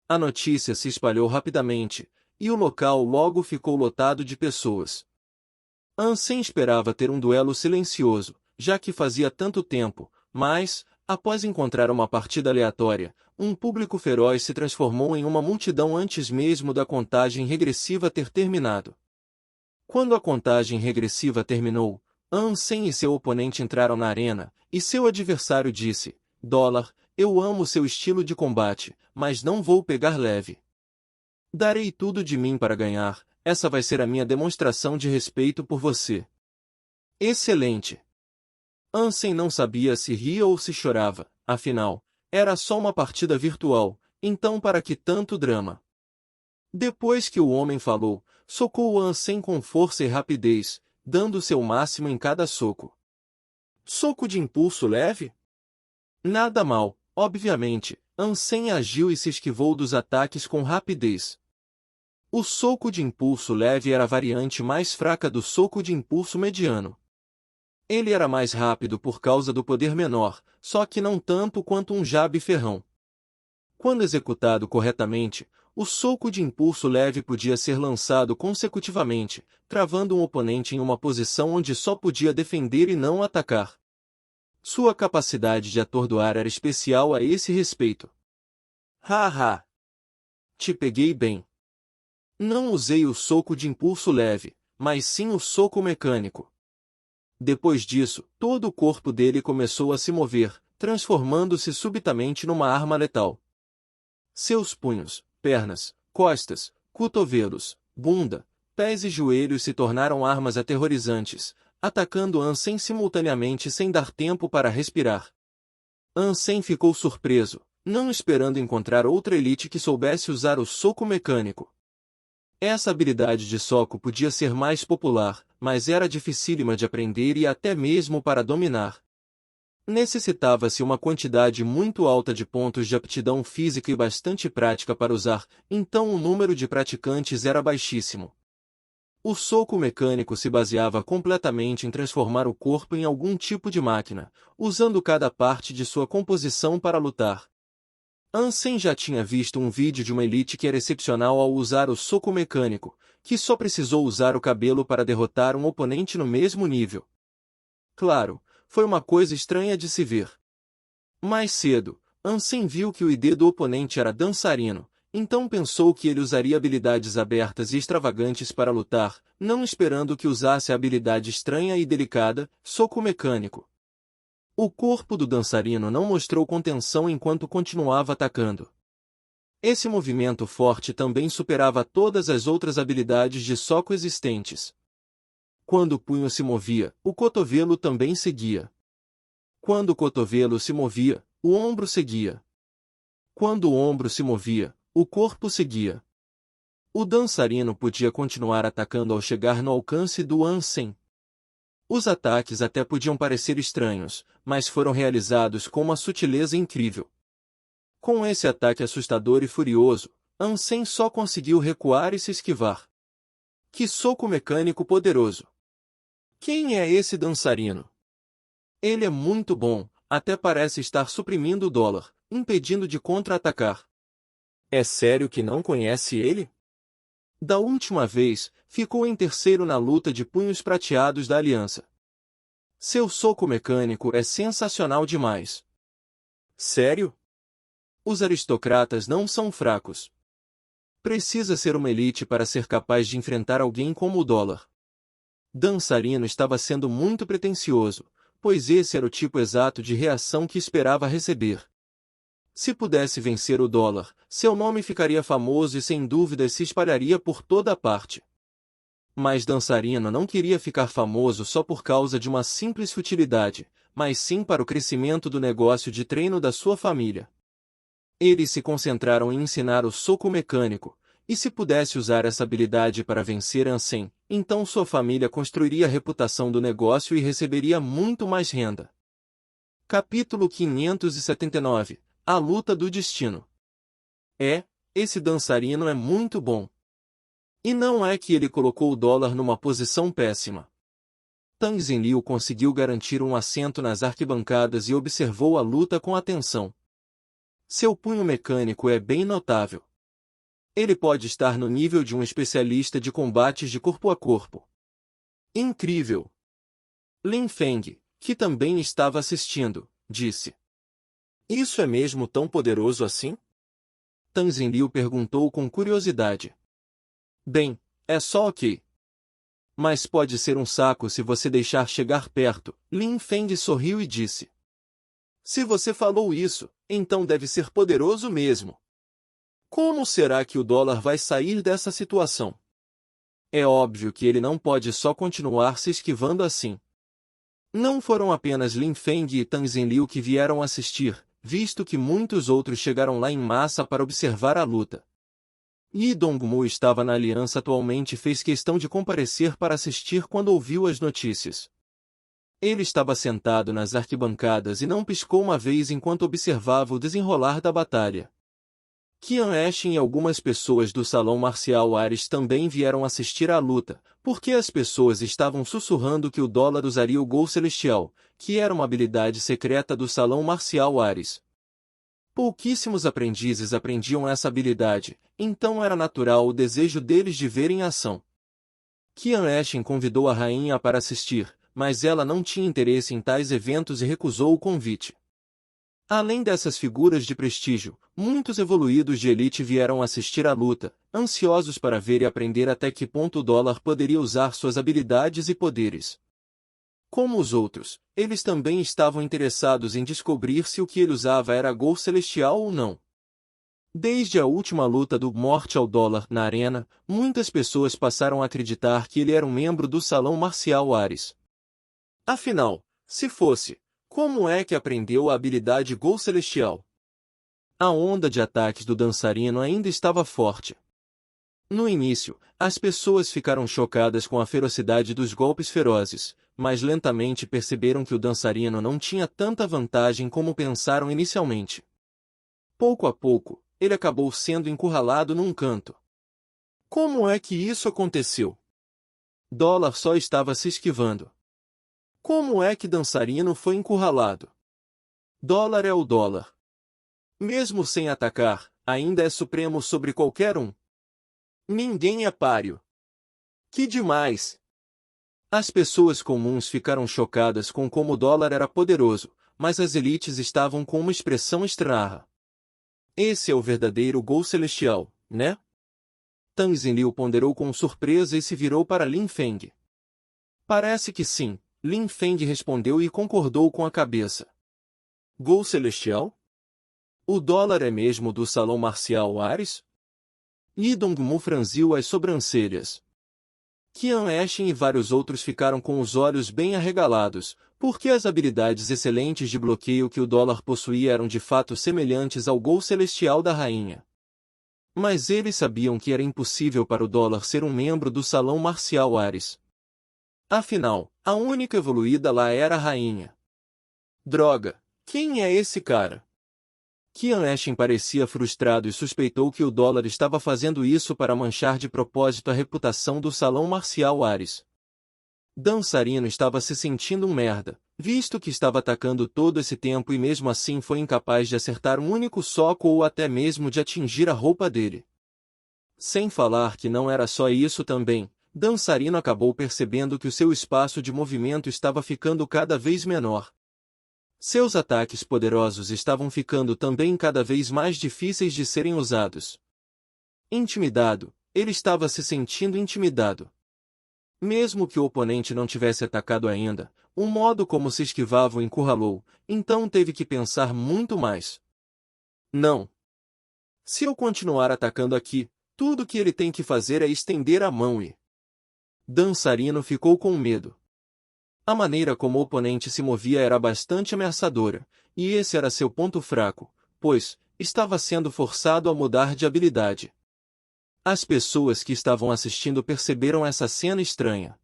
A notícia se espalhou rapidamente, e o local logo ficou lotado de pessoas. Ansem esperava ter um duelo silencioso, já que fazia tanto tempo, mas, após encontrar uma partida aleatória, um público feroz se transformou em uma multidão antes mesmo da contagem regressiva ter terminado. Quando a contagem regressiva terminou, Ansem e seu oponente entraram na arena, e seu adversário disse: "Dólar, eu amo seu estilo de combate, mas não vou pegar leve. Darei tudo de mim para ganhar, essa vai ser a minha demonstração de respeito por você." Excelente! Ansem não sabia se ria ou se chorava, afinal, era só uma partida virtual, então para que tanto drama? Depois que o homem falou, socou Ansem com força e rapidez, dando seu máximo em cada soco. Soco de impulso leve? Nada mal, obviamente. Ansem agiu e se esquivou dos ataques com rapidez. O soco de impulso leve era a variante mais fraca do soco de impulso mediano. Ele era mais rápido por causa do poder menor, só que não tanto quanto um jab ferrão. Quando executado corretamente, o soco de impulso leve podia ser lançado consecutivamente, travando um oponente em uma posição onde só podia defender e não atacar. Sua capacidade de atordoar era especial a esse respeito. Haha! Te peguei bem. Não usei o soco de impulso leve, mas sim o soco mecânico. Depois disso, todo o corpo dele começou a se mover, transformando-se subitamente numa arma letal. Seus punhos, pernas, costas, cotovelos, bunda, pés e joelhos se tornaram armas aterrorizantes, atacando Ansem simultaneamente sem dar tempo para respirar. Ansem ficou surpreso, não esperando encontrar outra elite que soubesse usar o soco mecânico. Essa habilidade de soco podia ser mais popular, mas era dificílima de aprender e até mesmo para dominar. Necessitava-se uma quantidade muito alta de pontos de aptidão física e bastante prática para usar, então o número de praticantes era baixíssimo. O soco mecânico se baseava completamente em transformar o corpo em algum tipo de máquina, usando cada parte de sua composição para lutar. Ansem já tinha visto um vídeo de uma elite que era excepcional ao usar o soco mecânico, que só precisou usar o cabelo para derrotar um oponente no mesmo nível. Claro, foi uma coisa estranha de se ver. Mais cedo, Ansem viu que o ID do oponente era dançarino, então pensou que ele usaria habilidades abertas e extravagantes para lutar, não esperando que usasse a habilidade estranha e delicada, soco mecânico. O corpo do dançarino não mostrou contenção enquanto continuava atacando. Esse movimento forte também superava todas as outras habilidades de soco existentes. Quando o punho se movia, o cotovelo também seguia. Quando o cotovelo se movia, o ombro seguia. Quando o ombro se movia, o corpo seguia. O dançarino podia continuar atacando ao chegar no alcance do Ansem. Os ataques até podiam parecer estranhos, mas foram realizados com uma sutileza incrível. Com esse ataque assustador e furioso, Ansem só conseguiu recuar e se esquivar. Que soco mecânico poderoso! Quem é esse dançarino? Ele é muito bom, até parece estar suprimindo o dólar, impedindo de contra-atacar. É sério que não conhece ele? Da última vez, ficou em terceiro na luta de punhos prateados da Aliança. Seu soco mecânico é sensacional demais. Sério? Os aristocratas não são fracos. Precisa ser uma elite para ser capaz de enfrentar alguém como o dólar. Dançarino estava sendo muito pretensioso, pois esse era o tipo exato de reação que esperava receber. Se pudesse vencer o dólar, seu nome ficaria famoso e sem dúvida se espalharia por toda a parte. Mas dançarino não queria ficar famoso só por causa de uma simples futilidade, mas sim para o crescimento do negócio de treino da sua família. Eles se concentraram em ensinar o soco mecânico, e se pudesse usar essa habilidade para vencer Ansem, então sua família construiria a reputação do negócio e receberia muito mais renda. Capítulo 579 – A Luta do Destino. Esse dançarino é muito bom. E não é que ele colocou o dólar numa posição péssima. Tang Zenliu conseguiu garantir um assento nas arquibancadas e observou a luta com atenção. Seu punho mecânico é bem notável. Ele pode estar no nível de um especialista de combates de corpo a corpo. Incrível! Lin Feng, que também estava assistindo, disse. Isso é mesmo tão poderoso assim? Tang Zinliu perguntou com curiosidade. Bem, é só ok. Mas pode ser um saco se você deixar chegar perto. Lin Feng sorriu e disse. Se você falou isso, então deve ser poderoso mesmo. Como será que o dólar vai sair dessa situação? É óbvio que ele não pode só continuar se esquivando assim. Não foram apenas Lin Feng e Tang Zinliu que vieram assistir, visto que muitos outros chegaram lá em massa para observar a luta. Yi Dongmu estava na aliança atualmente e fez questão de comparecer para assistir quando ouviu as notícias. Ele estava sentado nas arquibancadas e não piscou uma vez enquanto observava o desenrolar da batalha. Qian Eshin e algumas pessoas do Salão Marcial Ares também vieram assistir à luta, porque as pessoas estavam sussurrando que o dólar usaria o Gol Celestial, que era uma habilidade secreta do Salão Marcial Ares. Pouquíssimos aprendizes aprendiam essa habilidade, então era natural o desejo deles de ver em ação. Qian Eshin convidou a rainha para assistir, mas ela não tinha interesse em tais eventos e recusou o convite. Além dessas figuras de prestígio, muitos evoluídos de elite vieram assistir à luta, ansiosos para ver e aprender até que ponto o dólar poderia usar suas habilidades e poderes. Como os outros, eles também estavam interessados em descobrir se o que ele usava era Gol Celestial ou não. Desde a última luta do Morte ao Dólar na arena, muitas pessoas passaram a acreditar que ele era um membro do Salão Marcial Ares. Afinal, se fosse, como é que aprendeu a habilidade Gol Celestial? A onda de ataques do dançarino ainda estava forte. No início, as pessoas ficaram chocadas com a ferocidade dos golpes ferozes, mas lentamente perceberam que o dançarino não tinha tanta vantagem como pensaram inicialmente. Pouco a pouco, ele acabou sendo encurralado num canto. Como é que isso aconteceu? Dólar só estava se esquivando. Como é que dançarino foi encurralado? Dólar é o dólar. Mesmo sem atacar, ainda é supremo sobre qualquer um. Ninguém é páreo. Que demais! As pessoas comuns ficaram chocadas com como o dólar era poderoso, mas as elites estavam com uma expressão estranha. Esse é o verdadeiro Gol Celestial, né? Tang Zinliu ponderou com surpresa e se virou para Lin Feng. Parece que sim, Lin Feng respondeu e concordou com a cabeça. Gol Celestial? O dólar é mesmo do Salão Marcial Ares? Yi Dongmu franziu as sobrancelhas. Qian Eshin e vários outros ficaram com os olhos bem arregalados, porque as habilidades excelentes de bloqueio que o dólar possuía eram de fato semelhantes ao Gol Celestial da rainha. Mas eles sabiam que era impossível para o dólar ser um membro do Salão Marcial Ares. Afinal, a única evoluída lá era a rainha. Droga, quem é esse cara? Qian Eshin parecia frustrado e suspeitou que o dólar estava fazendo isso para manchar de propósito a reputação do Salão Marcial Ares. Dançarino estava se sentindo um merda, visto que estava atacando todo esse tempo e mesmo assim foi incapaz de acertar um único soco ou até mesmo de atingir a roupa dele. Sem falar que não era só isso também, Dançarino acabou percebendo que o seu espaço de movimento estava ficando cada vez menor. Seus ataques poderosos estavam ficando também cada vez mais difíceis de serem usados. Intimidado, ele estava se sentindo intimidado. Mesmo que o oponente não tivesse atacado ainda, o modo como se esquivava o encurralou, então teve que pensar muito mais. Não. Se eu continuar atacando aqui, tudo que ele tem que fazer é estender a mão e... Dançarino ficou com medo. A maneira como o oponente se movia era bastante ameaçadora, e esse era seu ponto fraco, pois estava sendo forçado a mudar de habilidade. As pessoas que estavam assistindo perceberam essa cena estranha.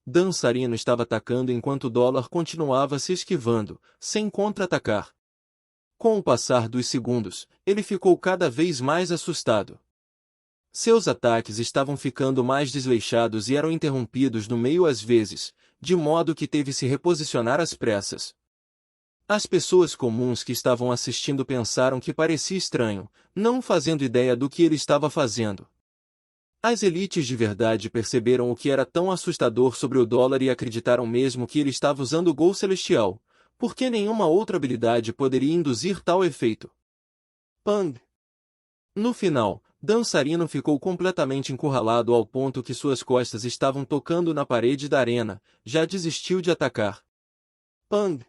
Dançarino estava atacando enquanto o dólar continuava se esquivando, sem contra-atacar. Com o passar dos segundos, ele ficou cada vez mais assustado. Seus ataques estavam ficando mais desleixados e eram interrompidos no meio às vezes, de modo que teve se reposicionar às pressas. As pessoas comuns que estavam assistindo pensaram que parecia estranho, não fazendo ideia do que ele estava fazendo. As elites de verdade perceberam o que era tão assustador sobre o dólar e acreditaram mesmo que ele estava usando o Gol Celestial, porque nenhuma outra habilidade poderia induzir tal efeito. Pang! No final, Dançarino ficou completamente encurralado ao ponto que suas costas estavam tocando na parede da arena, já desistiu de atacar. Pang!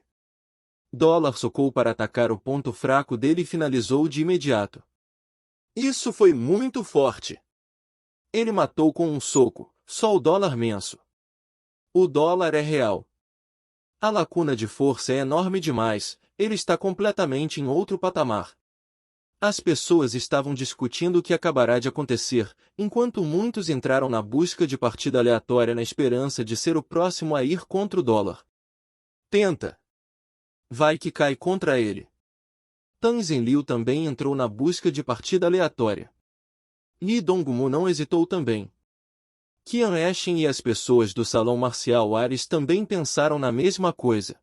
Dólar socou para atacar o ponto fraco dele e finalizou de imediato. Isso foi muito forte. Ele matou com um soco, só o dólar menso. O dólar é real. A lacuna de força é enorme demais, ele está completamente em outro patamar. As pessoas estavam discutindo o que acabará de acontecer, enquanto muitos entraram na busca de partida aleatória na esperança de ser o próximo a ir contra o dólar. Tenta! Vai que cai contra ele. Tang Zenliu também entrou na busca de partida aleatória. Li Dongmu não hesitou também. Qian Eshin e as pessoas do Salão Marcial Ares também pensaram na mesma coisa.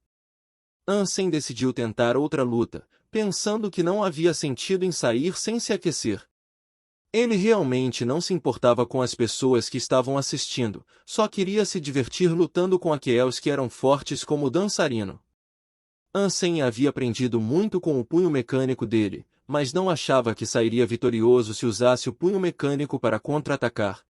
Ansem decidiu tentar outra luta, pensando que não havia sentido em sair sem se aquecer. Ele realmente não se importava com as pessoas que estavam assistindo, só queria se divertir lutando com aqueles que eram fortes como o dançarino. Ansem havia aprendido muito com o punho mecânico dele, mas não achava que sairia vitorioso se usasse o punho mecânico para contra-atacar.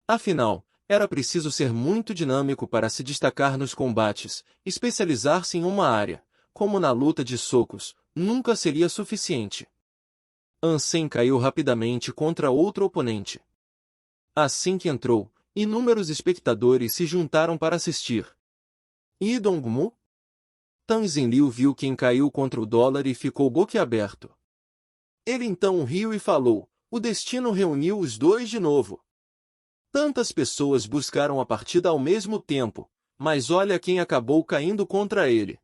Afinal, era preciso ser muito dinâmico para se destacar nos combates, especializar-se em uma área, como na luta de socos, nunca seria suficiente. Ansem caiu rapidamente contra outro oponente. Assim que entrou, inúmeros espectadores se juntaram para assistir. E Dongmu? Tang Zenliu viu quem caiu contra o dólar e ficou boquiaberto. Ele então riu e falou: o destino reuniu os dois de novo. Tantas pessoas buscaram a partida ao mesmo tempo, mas olha quem acabou caindo contra ele.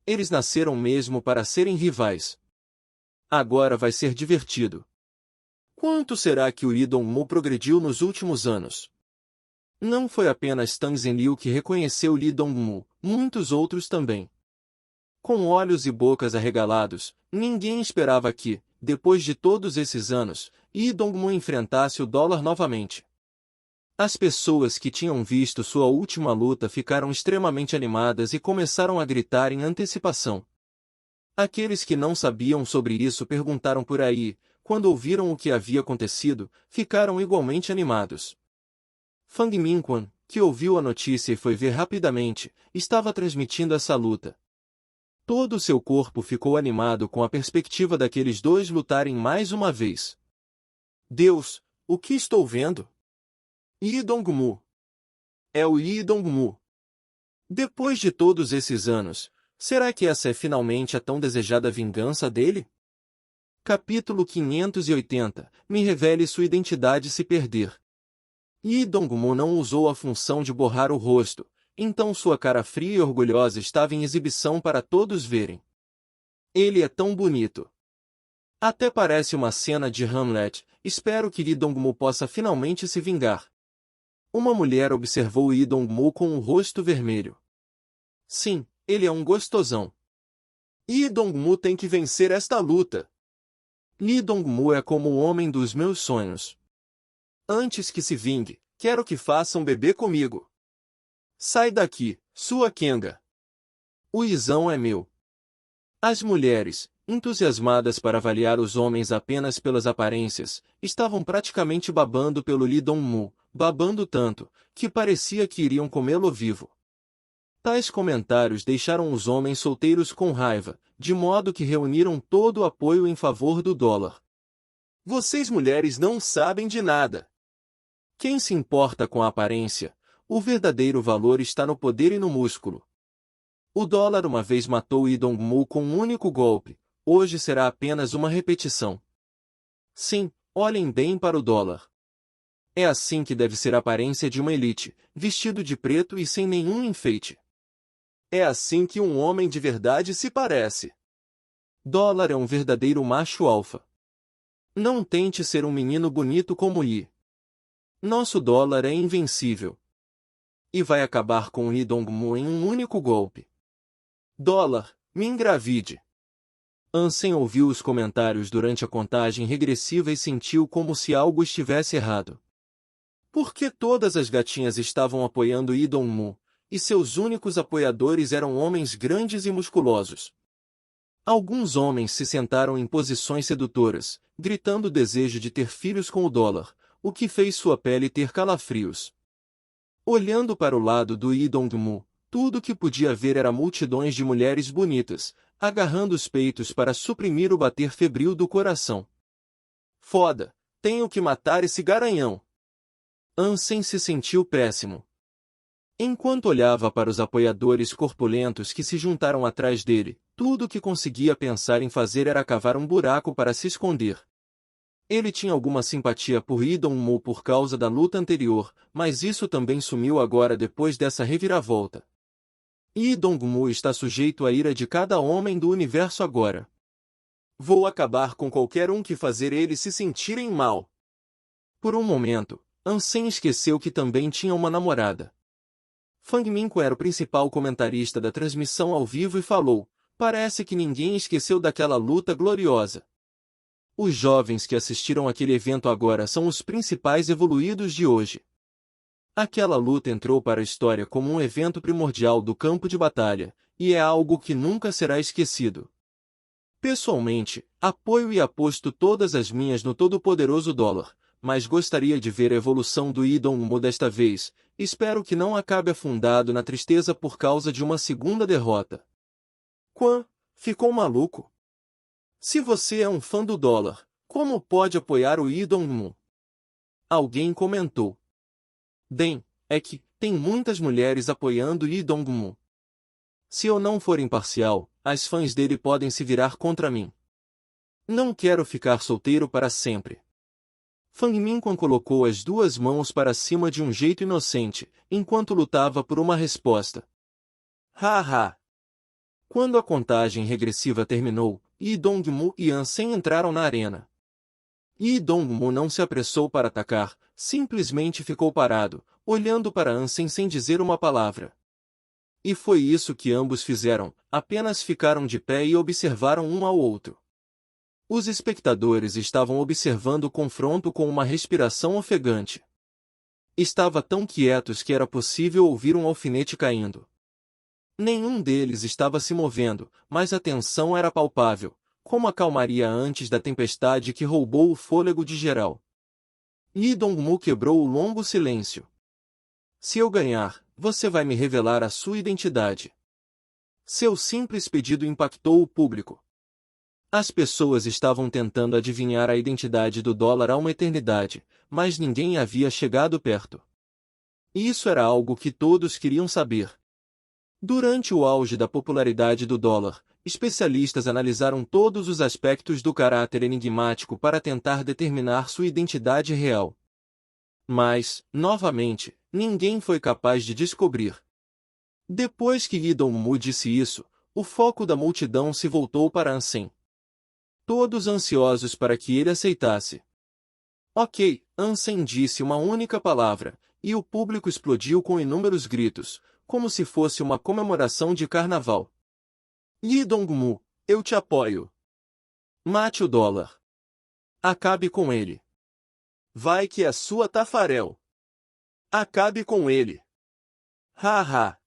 Eles nasceram mesmo para serem rivais. Agora vai ser divertido. Quanto será que o Lee Dongmu progrediu nos últimos anos? Não foi apenas Tang Zenliu que reconheceu Lee Dongmu, muitos outros também. Com olhos e bocas arregalados, ninguém esperava que, depois de todos esses anos, Lee Dongmu enfrentasse o dólar novamente. As pessoas que tinham visto sua última luta ficaram extremamente animadas e começaram a gritar em antecipação. Aqueles que não sabiam sobre isso perguntaram por aí, quando ouviram o que havia acontecido, ficaram igualmente animados. Fang Minquan, que ouviu a notícia e foi ver rapidamente, estava transmitindo essa luta. Todo o seu corpo ficou animado com a perspectiva daqueles dois lutarem mais uma vez. Deus, o que estou vendo? Lee Dongmu. É o Lee Dongmu. Depois de todos esses anos, será que essa é finalmente a tão desejada vingança dele? Capítulo 580. Me revele sua identidade se perder. Lee Dongmu não usou a função de borrar o rosto, então sua cara fria e orgulhosa estava em exibição para todos verem. Ele é tão bonito. Até parece uma cena de Hamlet. Espero que Lee Dongmu possa finalmente se vingar. Uma mulher observou Lee Dongmu com o rosto vermelho. Sim, ele é um gostosão. Lee Dongmu tem que vencer esta luta. Lee Dongmu é como o homem dos meus sonhos. Antes que se vingue, quero que faça um bebê comigo. Sai daqui, sua Kenga. O Izão é meu. As mulheres, entusiasmadas para avaliar os homens apenas pelas aparências, estavam praticamente babando pelo Lee Dongmu, babando tanto, que parecia que iriam comê-lo vivo. Tais comentários deixaram os homens solteiros com raiva, de modo que reuniram todo o apoio em favor do dólar. Vocês mulheres não sabem de nada. Quem se importa com a aparência? O verdadeiro valor está no poder e no músculo. O dólar uma vez matou Lee Dongmu com um único golpe, hoje será apenas uma repetição. Sim, olhem bem para o dólar. É assim que deve ser a aparência de uma elite, vestido de preto e sem nenhum enfeite. É assim que um homem de verdade se parece. Dólar é um verdadeiro macho alfa. Não tente ser um menino bonito como Lee. Nosso dólar é invencível. E vai acabar com Lee Dongmu em um único golpe. Dólar, Me engravide. Ansem ouviu os comentários durante a contagem regressiva e sentiu como se algo estivesse errado. Por que todas as gatinhas estavam apoiando Lee Dong-mu, e seus únicos apoiadores eram homens grandes e musculosos? Alguns homens se sentaram em posições sedutoras, gritando o desejo de ter filhos com o dólar, o que fez sua pele ter calafrios. Olhando para o lado do Lee Dong-mu, tudo que podia ver era multidões de mulheres bonitas, agarrando os peitos para suprimir o bater febril do coração. Foda, tenho que matar esse garanhão. Ansem se sentiu péssimo. Enquanto olhava para os apoiadores corpulentos que se juntaram atrás dele, tudo o que conseguia pensar em fazer era cavar um buraco para se esconder. Ele tinha alguma simpatia por Lee Dong-mu por causa da luta anterior, mas isso também sumiu agora depois dessa reviravolta. Lee Dong-mu está sujeito à ira de cada homem do universo agora. Vou acabar com qualquer um que fazer eles se sentirem mal. Por um momento, Ansem esqueceu que também tinha uma namorada. Fang Minko era o principal comentarista da transmissão ao vivo e falou: parece que ninguém esqueceu daquela luta gloriosa. Os jovens que assistiram aquele evento agora são os principais evoluídos de hoje. Aquela luta entrou para a história como um evento primordial do campo de batalha, e é algo que nunca será esquecido. Pessoalmente, apoio e aposto todas as minhas no todo-poderoso dólar, mas gostaria de ver a evolução do Lee Dong-mu desta vez. Espero que não acabe afundado na tristeza por causa de uma segunda derrota. Quan, ficou maluco? Se você é um fã do dólar, como pode apoiar o Lee Dong-mu? Alguém comentou. Bem, é que tem muitas mulheres apoiando Lee Dong-mu. Se eu não for imparcial, as fãs dele podem se virar contra mim. Não quero ficar solteiro para sempre. Fang Minquan colocou as duas mãos para cima de um jeito inocente, enquanto lutava por uma resposta. Haha! Quando a contagem regressiva terminou, Lee Dong-mu e Ansem entraram na arena. Lee Dong-mu não se apressou para atacar, simplesmente ficou parado, olhando para Ansem sem dizer uma palavra. E foi isso que ambos fizeram, apenas ficaram de pé e observaram um ao outro. Os espectadores estavam observando o confronto com uma respiração ofegante. Estavam tão quietos que era possível ouvir um alfinete caindo. Nenhum deles estava se movendo, mas a tensão era palpável, como a calmaria antes da tempestade que roubou o fôlego de geral. Lee Dong-mu quebrou o longo silêncio. Se eu ganhar, você vai me revelar a sua identidade. Seu simples pedido impactou o público. As pessoas estavam tentando adivinhar a identidade do dólar há uma eternidade, mas ninguém havia chegado perto. Isso era algo que todos queriam saber. Durante o auge da popularidade do dólar, especialistas analisaram todos os aspectos do caráter enigmático para tentar determinar sua identidade real. Mas, novamente, ninguém foi capaz de descobrir. Depois que Lee Dong-mu disse isso, o foco da multidão se voltou para Ansem. Todos ansiosos para que ele aceitasse. Ok, Ansem disse uma única palavra, e o público explodiu com inúmeros gritos, como se fosse uma comemoração de carnaval. Lee Dong-mu, eu te apoio. Mate o dólar. Acabe com ele. Vai que é sua, Tafarel. Acabe com ele. Haha.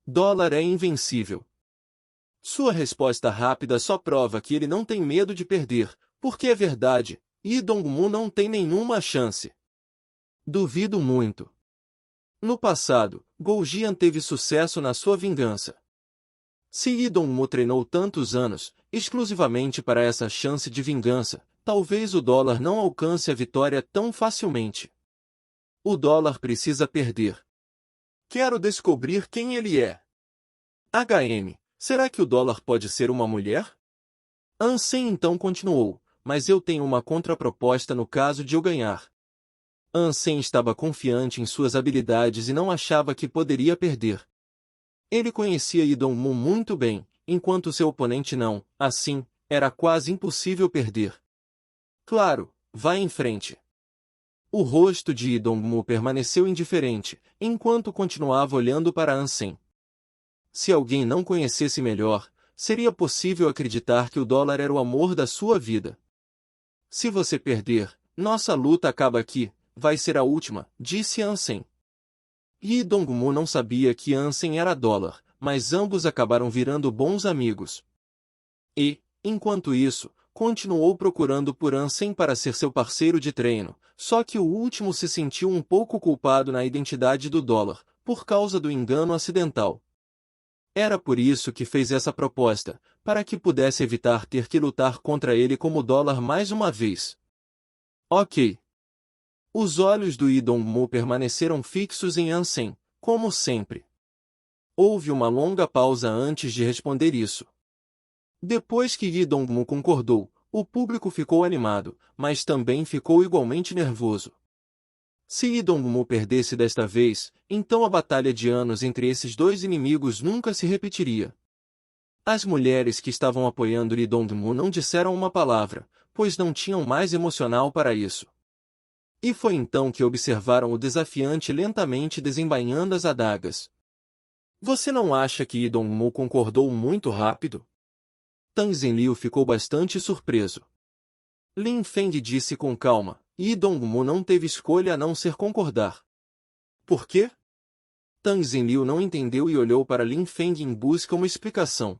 Dólar é invencível. Sua resposta rápida só prova que ele não tem medo de perder, porque é verdade, Lee Dong-mu não tem nenhuma chance. Duvido muito. No passado, Goljian teve sucesso na sua vingança. Se Lee Dong-mu treinou tantos anos, exclusivamente para essa chance de vingança, talvez o dólar não alcance a vitória tão facilmente. O dólar precisa perder. Quero descobrir quem ele é. HM. Será que o dólar pode ser uma mulher? Ansem então continuou, mas eu tenho uma contraproposta no caso de eu ganhar. Ansem estava confiante em suas habilidades e não achava que poderia perder. Ele conhecia Lee Dong-mu muito bem, enquanto seu oponente não, assim, era quase impossível perder. Claro, vá em frente. O rosto de Lee Dong-mu permaneceu indiferente, enquanto continuava olhando para Ansem. Se alguém não conhecesse melhor, seria possível acreditar que o dólar era o amor da sua vida. Se você perder, nossa luta acaba aqui, vai ser a última, disse Ansem. Lee Dong-mu não sabia que Ansem era dólar, mas ambos acabaram virando bons amigos. E, enquanto isso, continuou procurando por Ansem para ser seu parceiro de treino, só que o último se sentiu um pouco culpado na identidade do dólar, por causa do engano acidental. Era por isso que fez essa proposta, para que pudesse evitar ter que lutar contra ele como dólar mais uma vez. Ok. Os olhos do Lee Dong-mu permaneceram fixos em Ansem, como sempre. Houve uma longa pausa antes de responder isso. Depois que Lee Dong-mu concordou, o público ficou animado, mas também ficou igualmente nervoso. Se Lee Dong-mu perdesse desta vez, então a batalha de anos entre esses dois inimigos nunca se repetiria. As mulheres que estavam apoiando Lee Dong-mu não disseram uma palavra, pois não tinham mais emocional para isso. E foi então que observaram o desafiante lentamente desembainhando as adagas. Você não acha que Lee Dong-mu concordou muito rápido? Tang Zenliu ficou bastante surpreso. Lin Feng disse com calma, Lee Dong-mu não teve escolha a não ser concordar. Por quê? Tang Zenliu não entendeu e olhou para Lin Feng em busca de uma explicação.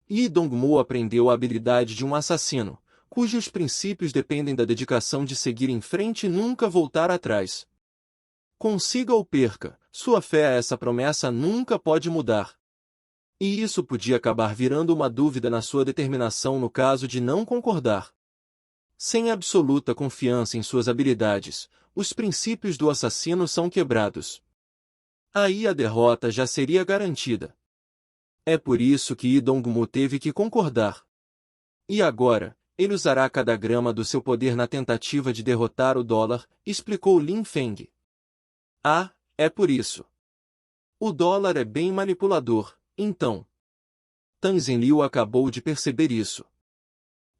Lee Dong-mu aprendeu a habilidade de um assassino, cujos princípios dependem da dedicação de seguir em frente e nunca voltar atrás. Consiga ou perca, sua fé a essa promessa nunca pode mudar. E isso podia acabar virando uma dúvida na sua determinação no caso de não concordar. Sem absoluta confiança em suas habilidades, os princípios do assassino são quebrados. Aí a derrota já seria garantida. É por isso que Lee Dong-mu teve que concordar. E agora, ele usará cada grama do seu poder na tentativa de derrotar o dólar, explicou Lin Feng. Ah, é por isso. O dólar é bem manipulador, então. Tang Zenliu acabou de perceber isso.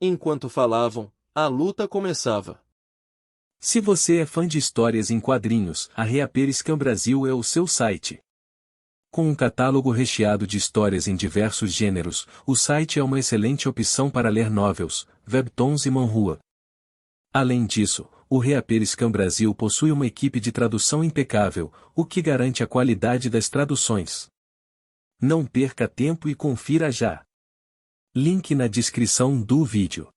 Enquanto falavam, a luta começava. Se você é fã de histórias em quadrinhos, a Reaperiscan Brasil é o seu site. Com um catálogo recheado de histórias em diversos gêneros, o site é uma excelente opção para ler novels, webtoons e manhua. Além disso, o Reaperiscan Brasil possui uma equipe de tradução impecável, o que garante a qualidade das traduções. Não perca tempo e confira já. Link na descrição do vídeo.